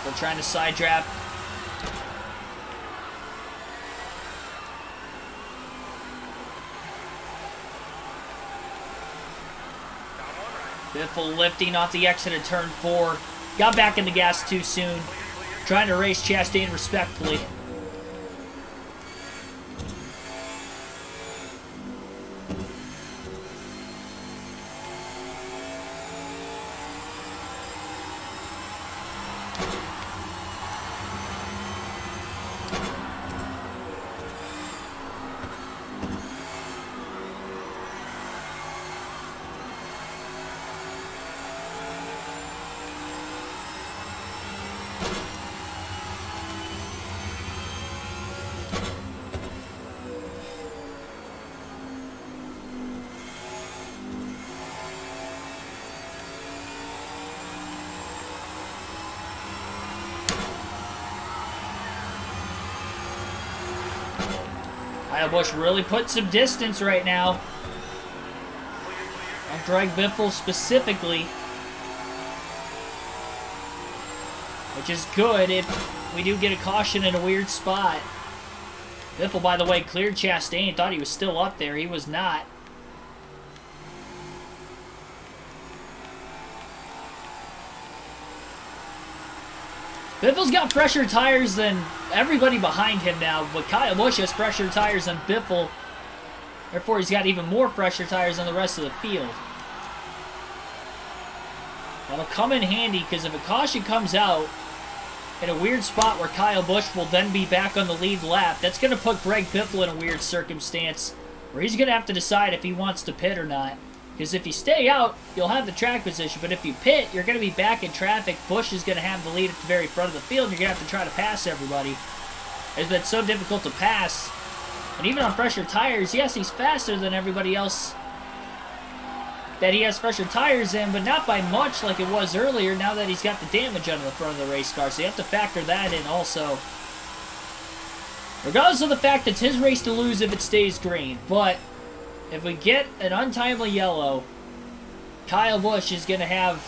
They're trying to side draft. Biffle lifting off the exit of turn 4. Got back in the gas too soon. Trying to race Chastain respectfully. Kyle Busch really put some distance right now. On Greg Biffle specifically. Which is good if we do get a caution in a weird spot. Biffle, by the way, cleared Chastain. Thought he was still up there. He was not. Biffle's got fresher tires than everybody behind him now, but Kyle Busch has fresher tires than Biffle. Therefore, he's got even more fresher tires than the rest of the field. That'll come in handy, because if a caution comes out in a weird spot where Kyle Busch will then be back on the lead lap, that's going to put Greg Biffle in a weird circumstance where he's going to have to decide if he wants to pit or not. Because if you stay out, you'll have the track position. But if you pit, you're going to be back in traffic. Busch is going to have the lead at the very front of the field. And you're going to have to try to pass everybody. It's been so difficult to pass. And even on fresher tires, yes, he's faster than everybody else that he has fresher tires in, but not by much like it was earlier now that he's got the damage under the front of the race car. So you have to factor that in also. Regardless of the fact it's his race to lose if it stays green. But if we get an untimely yellow, Kyle Busch is going to have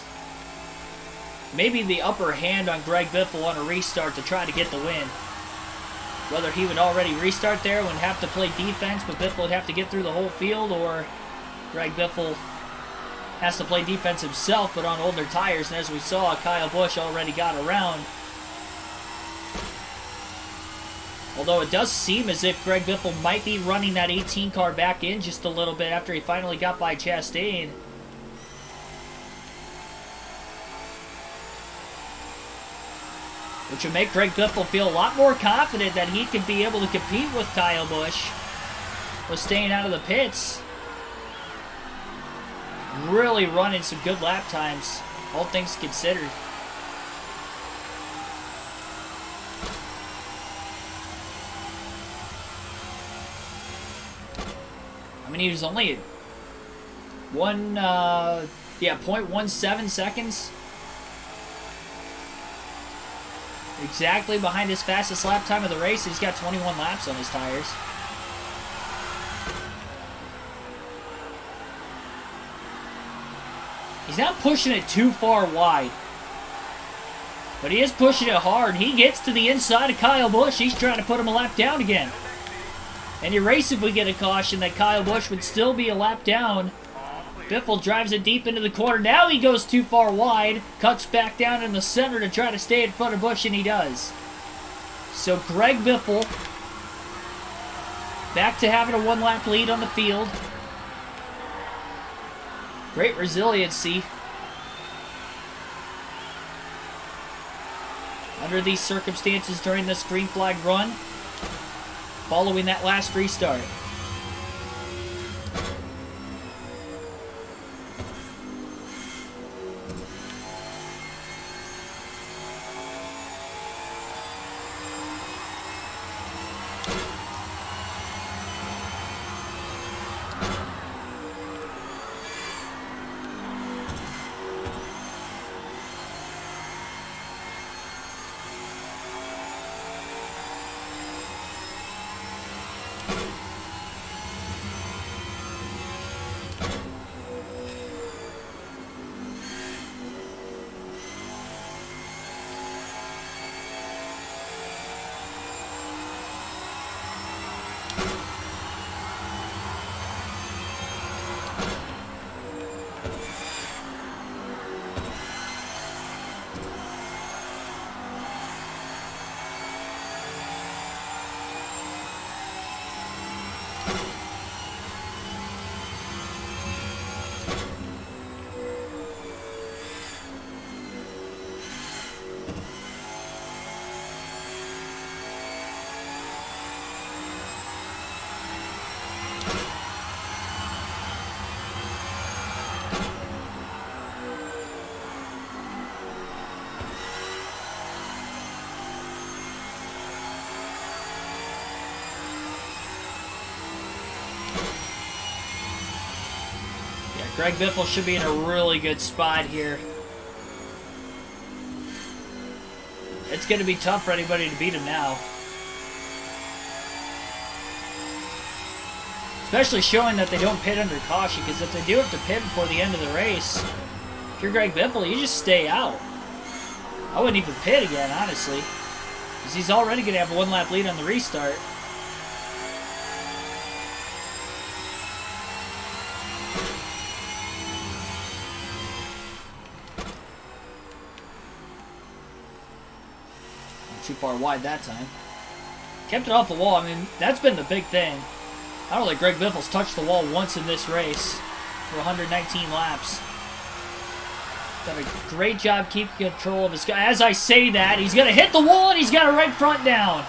maybe the upper hand on Greg Biffle on a restart to try to get the win. Whether he would already restart there and have to play defense, but Biffle would have to get through the whole field, or Greg Biffle has to play defense himself, but on older tires. And as we saw, Kyle Busch already got around. Although it does seem as if Greg Biffle might be running that 18 car back in just a little bit after he finally got by Chastain. Which would make Greg Biffle feel a lot more confident that he could be able to compete with Kyle Busch with staying out of the pits. Really running some good lap times, all things considered. I mean, he was only at 0.17 seconds. Exactly behind his fastest lap time of the race. He's got 21 laps on his tires. He's not pushing it too far wide. But he is pushing it hard. He gets to the inside of Kyle Busch. He's trying to put him a lap down again. And erase if we get a caution that Kyle Busch would still be a lap down. Biffle drives it deep into the corner. Now he goes too far wide. Cuts back down in the center to try to stay in front of Busch, and he does. So Greg Biffle back to having a one-lap lead on the field. Great resiliency under these circumstances during this green flag run, following that last restart. Greg Biffle should be in a really good spot here. It's going to be tough for anybody to beat him now. Especially showing that they don't pit under caution, because if they do have to pit before the end of the race, if you're Greg Biffle, you just stay out. I wouldn't even pit again, honestly, because he's already going to have a one-lap lead on the restart. Too far wide that time. Kept it off the wall. I mean, that's been the big thing. I don't think Greg Biffle's touched the wall once in this race for 119 laps. Done a great job keeping control of his guy. As I say that, he's going to hit the wall and he's got a right front down.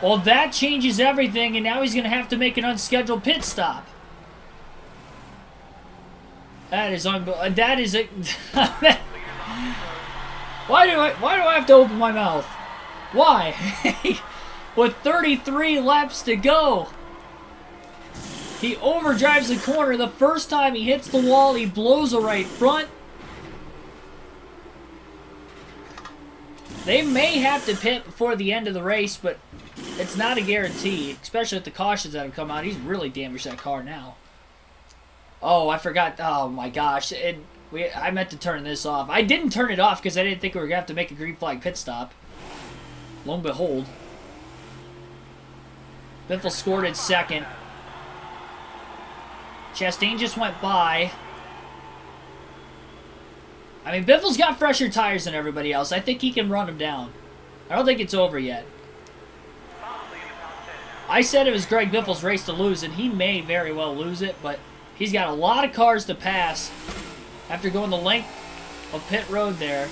Well, that changes everything, and now he's going to have to make an unscheduled pit stop. That is unbelievable. That is it. Why do I have to open my mouth? Why? With 33 laps to go. He overdrives the corner. The first time he hits the wall, he blows a right front. They may have to pit before the end of the race, but it's not a guarantee, especially with the cautions that have come out. He's really damaged that car now. Oh, I forgot. Oh, my gosh. I meant to turn this off. I didn't turn it off because I didn't think we were going to have to make a green flag pit stop. Lo and behold. Biffle scored in second. Chastain just went by. I mean, Biffle's got fresher tires than everybody else. I think he can run him down. I don't think it's over yet. I said it was Greg Biffle's race to lose, and he may very well lose it, but he's got a lot of cars to pass after going the length of pit road there.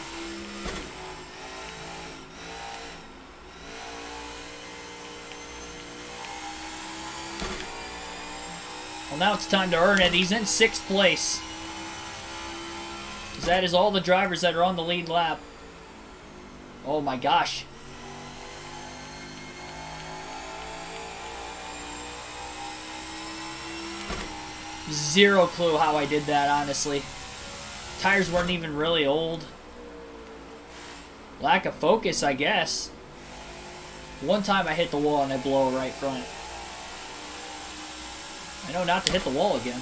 Well, now it's time to earn it. He's in 6th place. That is all the drivers that are on the lead lap. Oh my gosh. Zero clue how I did that, honestly. Tires weren't even really old. Lack of focus, I guess. One time I hit the wall and I blow a right front. I know not to hit the wall again.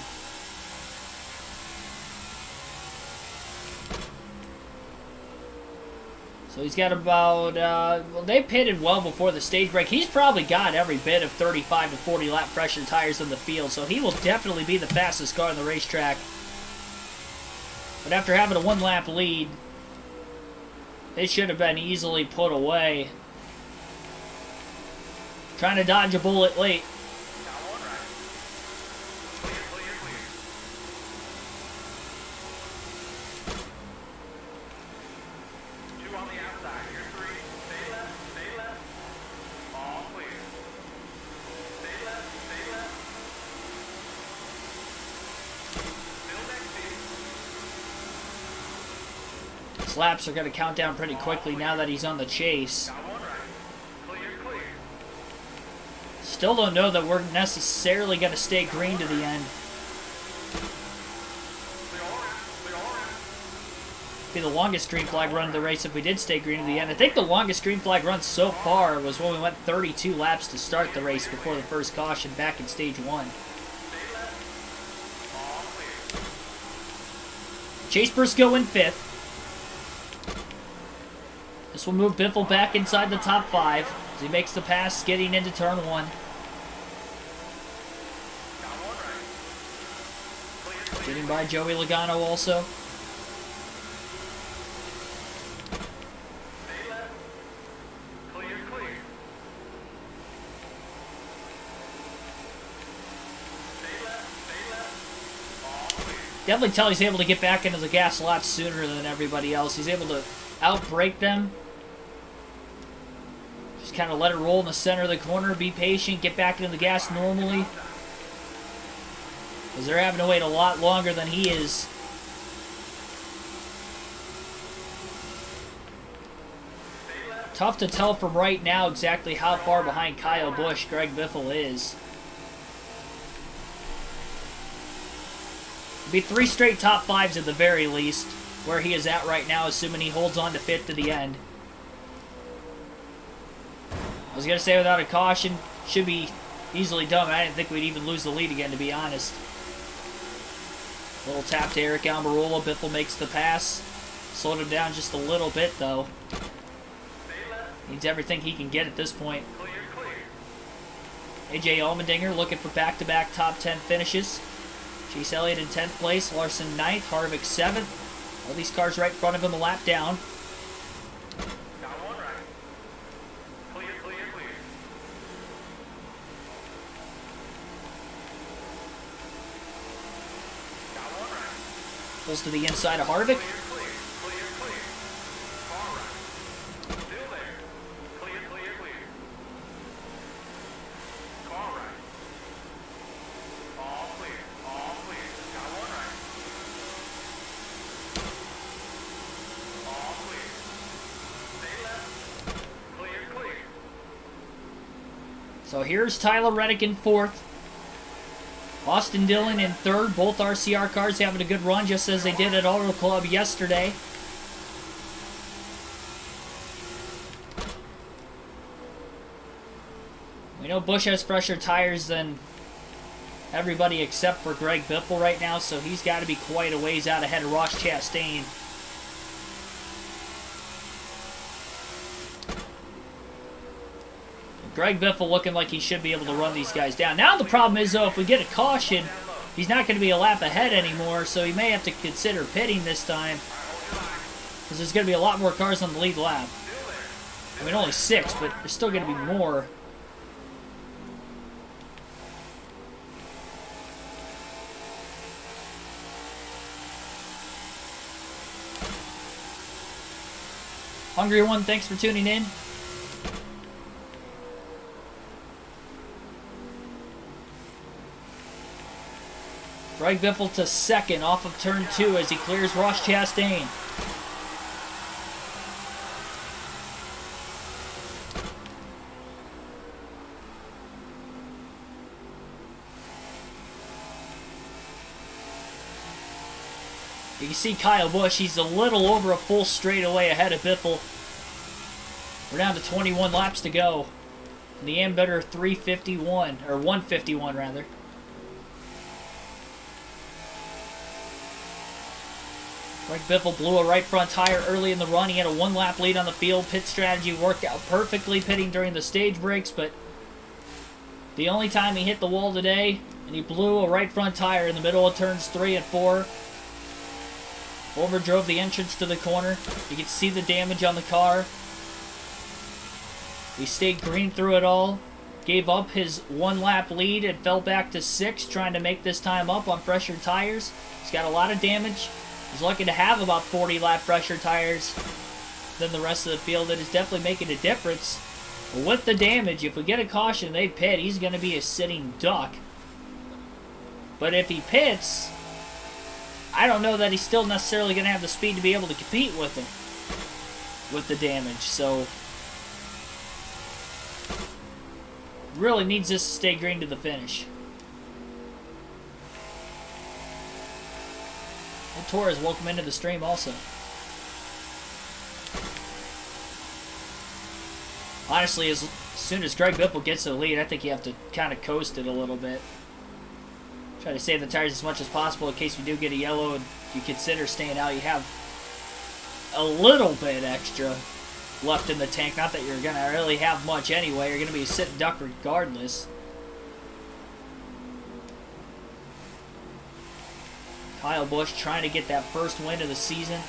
So he's got about, well, they pitted well before the stage break. He's probably got every bit of 35 to 40 lap fresher tires in the field, so he will definitely be the fastest car on the racetrack. But after having a 1 lap lead, it should have been easily put away. Trying to dodge a bullet late. Laps are going to count down pretty quickly now that he's on the chase. Still don't know that we're necessarily going to stay green to the end. Be the longest green flag run of the race if we did stay green to the end. I think the longest green flag run so far was when we went 32 laps to start the race before the first caution back in stage 1. Chase Briscoe in 5th. This will move Biffle back inside the top 5 as he makes the pass getting into turn 1. Getting by Joey Logano also. Definitely tell he's able to get back into the gas a lot sooner than everybody else. He's able to outbrake them. Just kind of let it roll in the center of the corner. Be patient. Get back into the gas normally. Because they're having to wait a lot longer than he is. Tough to tell from right now exactly how far behind Kyle Busch Greg Biffle is. It'll be 3 straight top 5s at the very least, where he is at right now, assuming he holds on to 5th to the end. I was going to say without a caution, should be easily done. I didn't think we'd even lose the lead again, to be honest. Little tap to Eric Almirola. Biffle makes the pass. Slowed him down just a little bit, though. Needs everything he can get at this point. AJ Allmendinger looking for back-to-back top 10 finishes. Chase Elliott in 10th place. Larson 9th. Harvick 7th. All these cars right in front of him a lap down. Pulls to the inside of Harvick. So here's Tyler Reddick in 4th. Austin Dillon in 3rd. Both RCR cars having a good run, just as they did at Auto Club yesterday. We know Busch has fresher tires than everybody except for Greg Biffle right now, so he's got to be quite a ways out ahead of Ross Chastain. Greg Biffle looking like he should be able to run these guys down. Now the problem is, though, if we get a caution, he's not going to be a lap ahead anymore, so he may have to consider pitting this time. Because there's going to be a lot more cars on the lead lap. I mean, only 6, but there's still going to be more. Hungry One, thanks for tuning in. Greg Biffle to 2nd off of turn 2 as he clears Ross Chastain. You can see Kyle Busch, he's a little over a full straightaway ahead of Biffle. We're down to 21 laps to go. And the Ambetter 351, or 151 rather. Greg Biffle blew a right front tire early in the run. He had a 1-lap lead on the field. Pit strategy worked out perfectly, pitting during the stage breaks, but the only time he hit the wall today, and he blew a right front tire in the middle of turns 3 and 4. Overdrove the entrance to the corner. You can see the damage on the car. He stayed green through it all. Gave up his 1-lap lead and fell back to 6th, trying to make this time up on fresher tires. He's got a lot of damage. He's lucky to have about 40-lap fresher tires than the rest of the field. That is definitely making a difference. But with the damage, if we get a caution, they pit, he's going to be a sitting duck. But if he pits, I don't know that he's still necessarily going to have the speed to be able to compete with him with the damage. So really needs this to stay green to the finish. And Torres, welcome into the stream also. Honestly, as soon as Greg Biffle gets to the lead, I think you have to kind of coast it a little bit. Try to save the tires as much as possible in case we do get a yellow and you consider staying out. You have a little bit extra left in the tank. Not that you're going to really have much anyway. You're going to be a sitting duck regardless. Kyle Busch trying to get that first win of the season.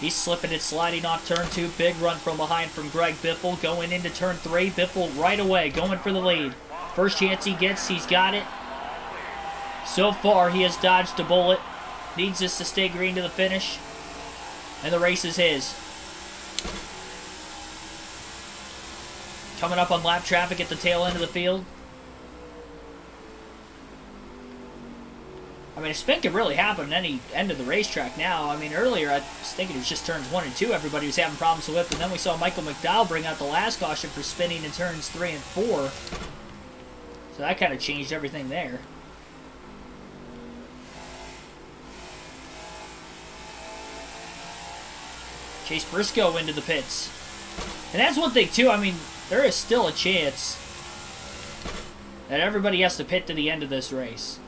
He's slipping and sliding off turn 2. Big run from behind from Greg Biffle. Going into turn 3. Biffle right away going for the lead. First chance he gets, he's got it. So far, he has dodged a bullet. Needs this to stay green to the finish. And the race is his. Coming up on lap traffic at the tail end of the field. I mean, a spin could really happen at any end of the racetrack now. I mean, earlier, I was thinking it was just turns 1 and 2 everybody was having problems with. And then we saw Michael McDowell bring out the last caution for spinning in turns 3 and 4. So that kind of changed everything there. Chase Briscoe into the pits. And that's one thing, too. I mean, there is still a chance that everybody has to pit to the end of this race.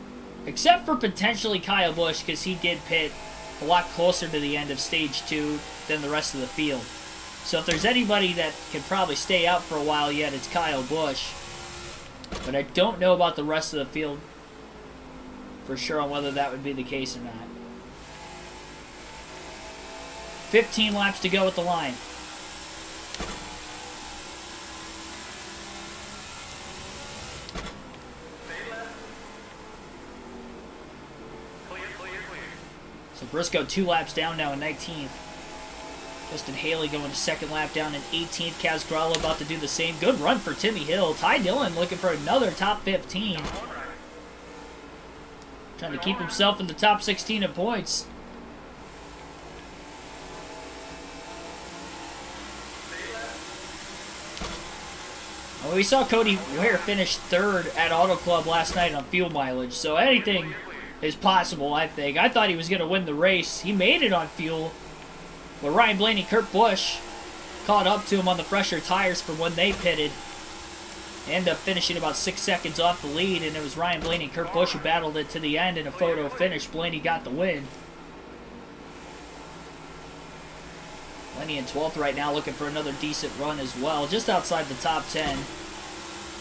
Except for potentially Kyle Busch, because he did pit a lot closer to the end of Stage 2 than the rest of the field. So if there's anybody that can probably stay out for a while yet, it's Kyle Busch. But I don't know about the rest of the field for sure on whether that would be the case or not. 15 laps to go at the line. So Briscoe 2 laps down now in 19th. Justin Haley going to second lap down in 18th. Kaz Gralla about to do the same. Good run for Timmy Hill. Ty Dillon looking for another top 15. Trying to keep himself in the top 16 in points. Well, we saw Cody Ware finish 3rd at Auto Club last night on fuel mileage, so anything is possible, I think. I thought he was going to win the race. He made it on fuel, but Ryan Blaney, Kurt Busch caught up to him on the fresher tires from when they pitted. Ended up finishing about 6 seconds off the lead, and it was Ryan Blaney and Kurt Busch who battled it to the end in a photo finish. Blaney got the win. Blaney in 12th right now, looking for another decent run as well, just outside the top 10.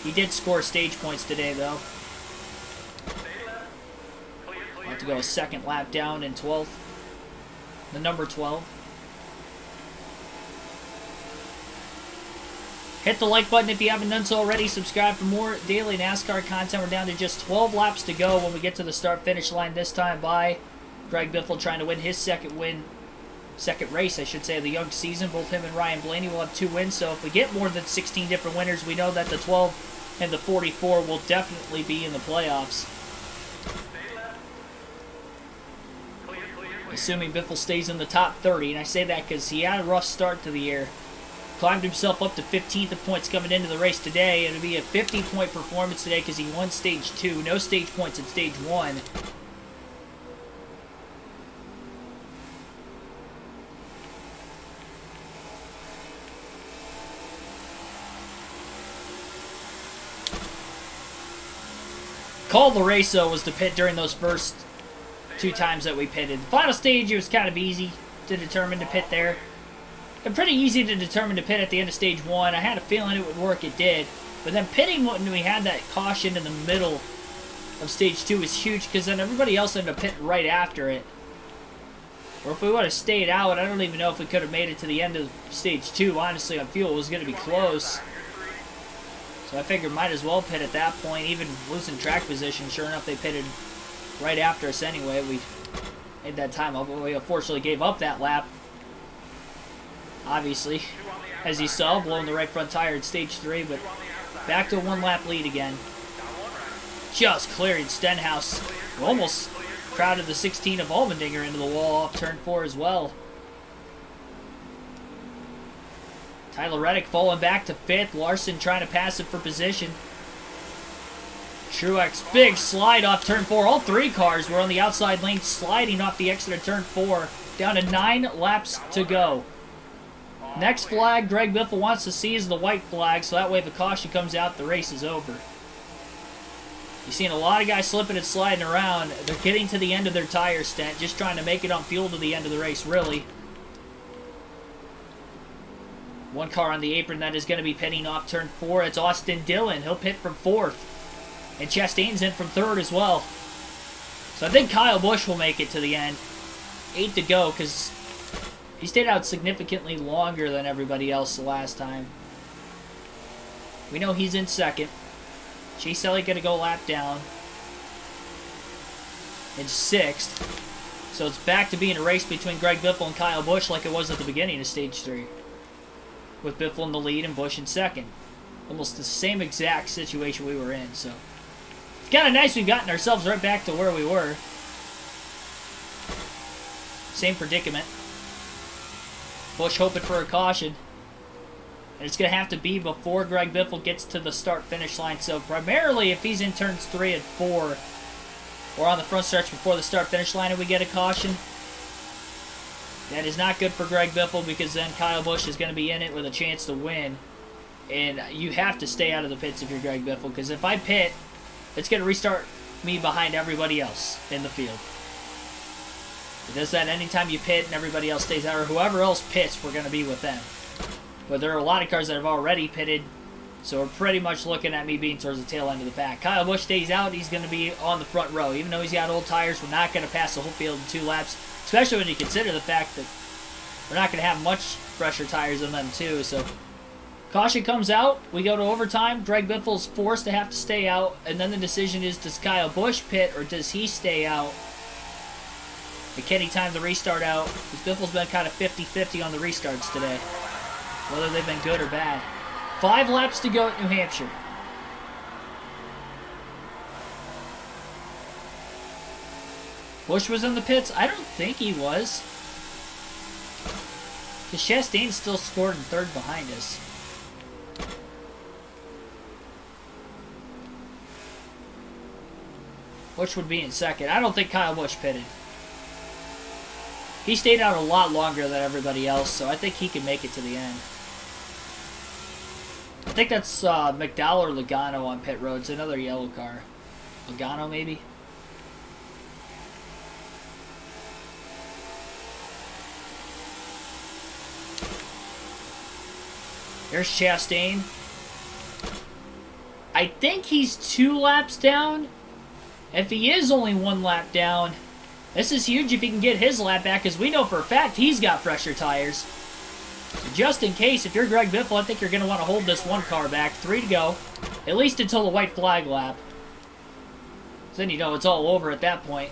He did score stage points today, though. About to go a second lap down in 12th. The number 12. Hit the like button if you haven't done so already. Subscribe for more daily NASCAR content. We're down to just 12 laps to go when we get to the start-finish line this time by Greg Biffle trying to win his second race, I should say, of the young season. Both him and Ryan Blaney will have 2 wins, so if we get more than 16 different winners, we know that the 12 and the 44 will definitely be in the playoffs. Assuming Biffle stays in the top 30, and I say that because he had a rough start to the year. Climbed himself up to 15th in points coming into the race today. It'll be a 50-point performance today because he won Stage 2. No stage points in Stage 1. Call Lareso was the pit during those first 2 times that we pitted. The final stage, it was kind of easy to determine to pit there. And pretty easy to determine to pit at the end of stage 1. I had a feeling it would work, it did. But then pitting when we had that caution in the middle of stage 2 was huge, because then everybody else ended up pitting right after it. Or if we would have stayed out, I don't even know if we could have made it to the end of stage 2. Honestly, on fuel, it was going to be close. So I figured might as well pit at that point, even losing track position. Sure enough, they pitted right after us anyway. We made that time up, but we unfortunately gave up that lap. Obviously, as you saw, blowing the right front tire in stage 3, but back to a 1-lap lead again. Just clearing Stenhouse. Almost crowded the 16 of Allmendinger into the wall off turn 4 as well. Tyler Reddick falling back to 5th. Larson trying to pass it for position. Truex, big slide off turn 4. All 3 cars were on the outside lane sliding off the exit of turn 4. Down to 9 laps to go. Next flag Greg Biffle wants to see is the white flag, so that way if a caution comes out, the race is over. You're seeing a lot of guys slipping and sliding around. They're getting to the end of their tire stint, just trying to make it on fuel to the end of the race, really. One car on the apron that is going to be pitting off turn 4. It's Austin Dillon. He'll pit from 4th. And Chastain's in from 3rd as well. So I think Kyle Busch will make it to the end. 8 to go, because he stayed out significantly longer than everybody else the last time. We know he's in 2nd. Chase Elliott going to go lap down. In 6th. So it's back to being a race between Greg Biffle and Kyle Busch like it was at the beginning of Stage 3. With Biffle in the lead and Busch in 2nd. Almost the same exact situation we were in, so it's kind of nice we've gotten ourselves right back to where we were. Same predicament. Busch hoping for a caution. And it's going to have to be before Greg Biffle gets to the start-finish line. So primarily if he's in turns 3 and 4, or on the front stretch before the start-finish line and we get a caution, that is not good for Greg Biffle, because then Kyle Busch is going to be in it with a chance to win. And you have to stay out of the pits if you're Greg Biffle, because if I pit, it's going to restart me behind everybody else in the field. It does that anytime you pit and everybody else stays out, or whoever else pits, we're going to be with them. But there are a lot of cars that have already pitted, so we're pretty much looking at me being towards the tail end of the pack. Kyle Busch stays out, he's going to be on the front row. Even though he's got old tires, we're not going to pass the whole field in 2 laps, especially when you consider the fact that we're not going to have much fresher tires on them too. So caution comes out, we go to overtime. Greg Biffle's forced to have to stay out, and then the decision is, does Kyle Busch pit or does he stay out? And can he time the restart out? Because Biffle's been kind of 50-50 on the restarts today, whether they've been good or bad. 5 laps to go at New Hampshire. Busch was in the pits? I don't think he was. Because Chastain still scored in 3rd behind us. Busch would be in 2nd. I don't think Kyle Busch pitted. He stayed out a lot longer than everybody else, so I think he can make it to the end. I think that's McDowell or Logano on pit road. It's another yellow car. Logano, maybe? There's Chastain. I think he's 2 laps down. If he is only 1 lap down, this is huge if he can get his lap back, because we know for a fact he's got fresher tires. So just in case, if you're Greg Biffle, I think you're going to want to hold this 1 car back. 3 to go. At least until the white flag lap. So then you know it's all over at that point.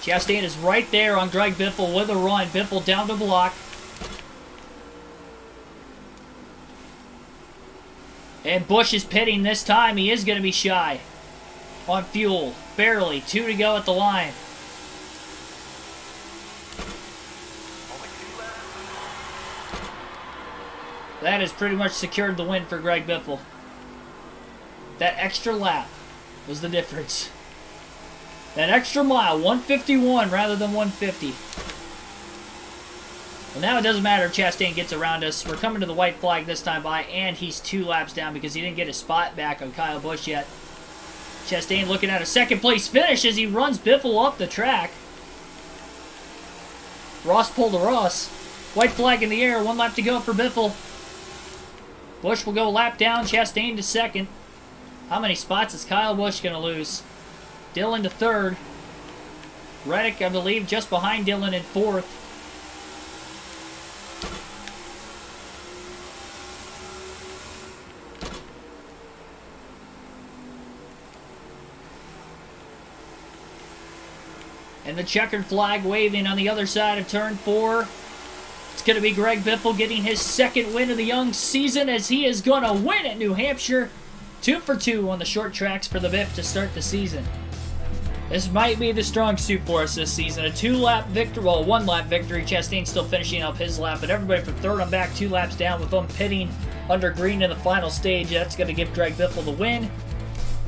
Chastain is right there on Greg Biffle with a run. Biffle down the block. And Busch is pitting this time. He is going to be shy on fuel. Barely. 2 to go at the line. That has pretty much secured the win for Greg Biffle. That extra lap was the difference. That extra mile, 151 rather than 150. Well, now it doesn't matter if Chastain gets around us. We're coming to the white flag this time by, and he's 2 laps down because he didn't get his spot back on Kyle Busch yet. Chastain looking at a second place finish as he runs Biffle up the track. Ross pulled to Ross. White flag in the air, 1 lap to go for Biffle. Busch will go lap down, Chastain to second. How many spots is Kyle Busch going to lose? Dillon to third. Reddick, I believe, just behind Dillon in fourth. And the checkered flag waving on the other side of turn 4. It's going to be Greg Biffle getting his second win of the young season as he is going to win at New Hampshire. 2 for 2 on the short tracks for the Biff to start the season. This might be the strong suit for us this season. A 2-lap victory, well, 1-lap victory. Chastain still finishing up his lap, but everybody from third on back 2 laps down with them pitting under green in the final stage. That's going to give Greg Biffle the win.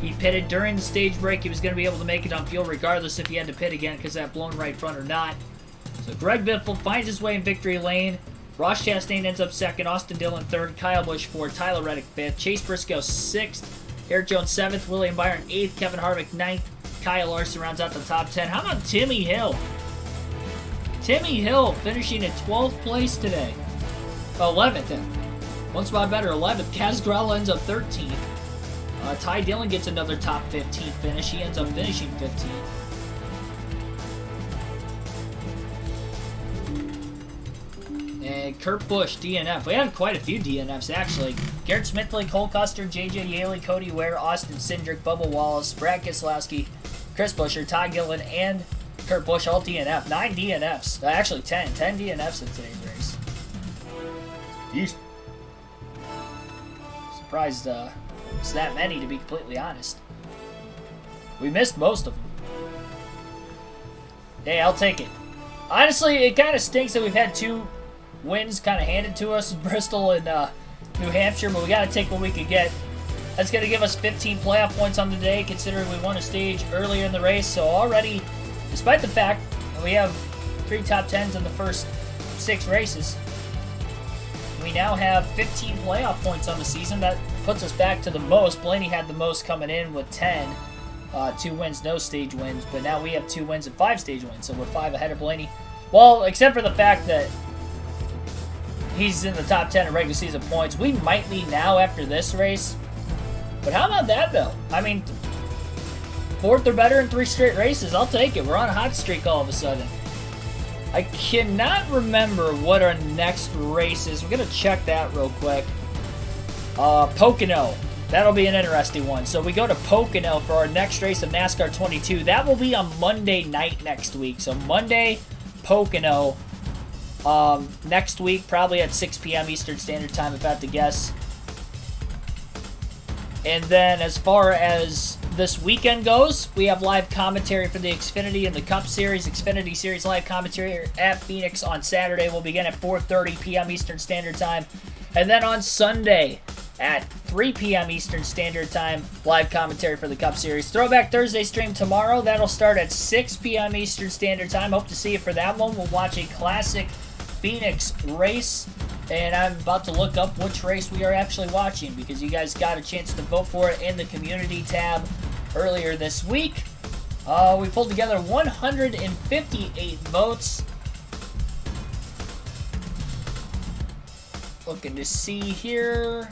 He pitted during the stage break. He was going to be able to make it on fuel regardless if he had to pit again because that blown right front or not. So Greg Biffle finds his way in victory lane. Ross Chastain ends up second. Austin Dillon third. Kyle Busch fourth. Tyler Reddick fifth. Chase Briscoe sixth. Eric Jones seventh. William Byron eighth. Kevin Harvick ninth. Kyle Larson rounds out the top 10. How about Timmy Hill? Timmy Hill finishing in 12th place today. 11th then. One spot better, 11th. Kaz Grella ends up 13th. Ty Dillon gets another top 15 finish. He ends up finishing 15th. And Kurt Busch, DNF. We had quite a few DNFs, actually. Garrett Smithley, Cole Custer, J.J. Yaley, Cody Ware, Austin Cindric, Bubba Wallace, Brad Keselowski, Chris Buescher, Todd Gilliland, and Kurt Busch all DNF. 9 DNFs. Actually, 10. 10 DNFs in today's race. Yeesh. Surprised it's that many, to be completely honest. We missed most of them. Hey, I'll take it. Honestly, it kind of stinks that we've had 2 wins kind of handed to us in Bristol and New Hampshire, but we got to take what we could get. That's going to give us 15 playoff points on the day, considering we won a stage earlier in the race. So already, despite the fact that we have 3 top 10s in the first 6 races, we now have 15 playoff points on the season. That puts us back to the most. Blaney had the most coming in with 10. 2 wins, no stage wins. But now we have 2 wins and 5 stage wins. So we're 5 ahead of Blaney. Well, except for the fact that he's in the top 10 in regular season points. We might lead now after this race. But how about that, though? I mean, 4th or better in 3 straight races. I'll take it. We're on a hot streak all of a sudden. I cannot remember what our next race is. We're going to check that real quick. Pocono. That'll be an interesting one. So we go to Pocono for our next race of NASCAR 22. That will be on Monday night next week. So Monday, Pocono. Next week, probably at 6 p.m. Eastern Standard Time, if I have to guess. And then as far as this weekend goes, we have live commentary for the Xfinity and the Cup Series. Xfinity Series live commentary at Phoenix on Saturday will begin at 4:30 p.m. Eastern Standard Time. And then on Sunday at 3 p.m. Eastern Standard Time, live commentary for the Cup Series. Throwback Thursday stream tomorrow. That'll start at 6 p.m. Eastern Standard Time. Hope to see you for that one. We'll watch a classic Phoenix race. And I'm about to look up which race we are actually watching because you guys got a chance to vote for it in the community tab earlier this week. We pulled together 158 votes. Looking to see here.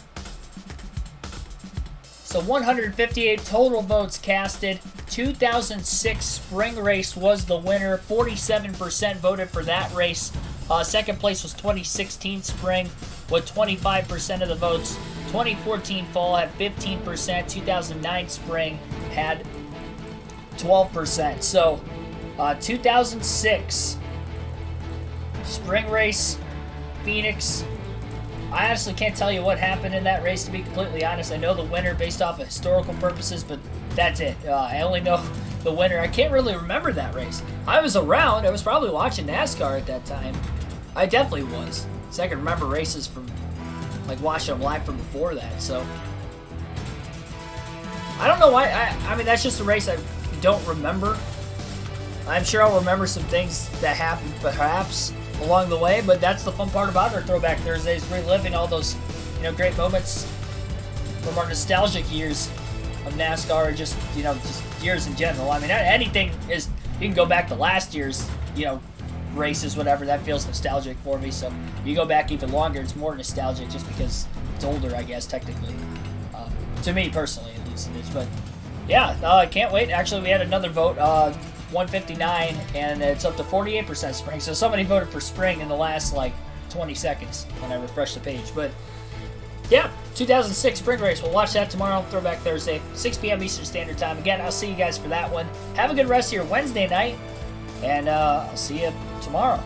So 158 total votes casted. 2006 spring race was the winner. 47% voted for that race. Second place was 2016 spring with 25% of the votes. 2014 fall had 15%. 2009 spring had 12%. So 2006 spring race, Phoenix. I honestly can't tell you what happened in that race, to be completely honest. I know the winner based off of historical purposes, but that's it. I only know the winner. I can't really remember that race. I was around. I was probably watching NASCAR at that time. I definitely was. So I can remember races from, like, watching them live from before that. So I don't know why. I mean, that's just a race I don't remember. I'm sure I'll remember some things that happened, perhaps. along the way, but that's the fun part about our Throwback Thursdays, reliving all those, great moments from our nostalgic years of NASCAR, or just years in general. I mean, anything is, you can go back to last year's, races, whatever, that feels nostalgic for me. So you go back even longer, it's more nostalgic just because it's older, I guess, technically. To me personally, at least it is. But yeah, I can't wait. Actually, we had another vote, 159, and it's up to 48% spring. So somebody voted for spring in the last 20 seconds when I refreshed the page. But yeah, 2006 spring race. We'll watch that tomorrow, Throwback Thursday, 6 p.m. Eastern Standard Time. Again, I'll see you guys for that one. Have a good rest of your Wednesday night, and I'll see you tomorrow.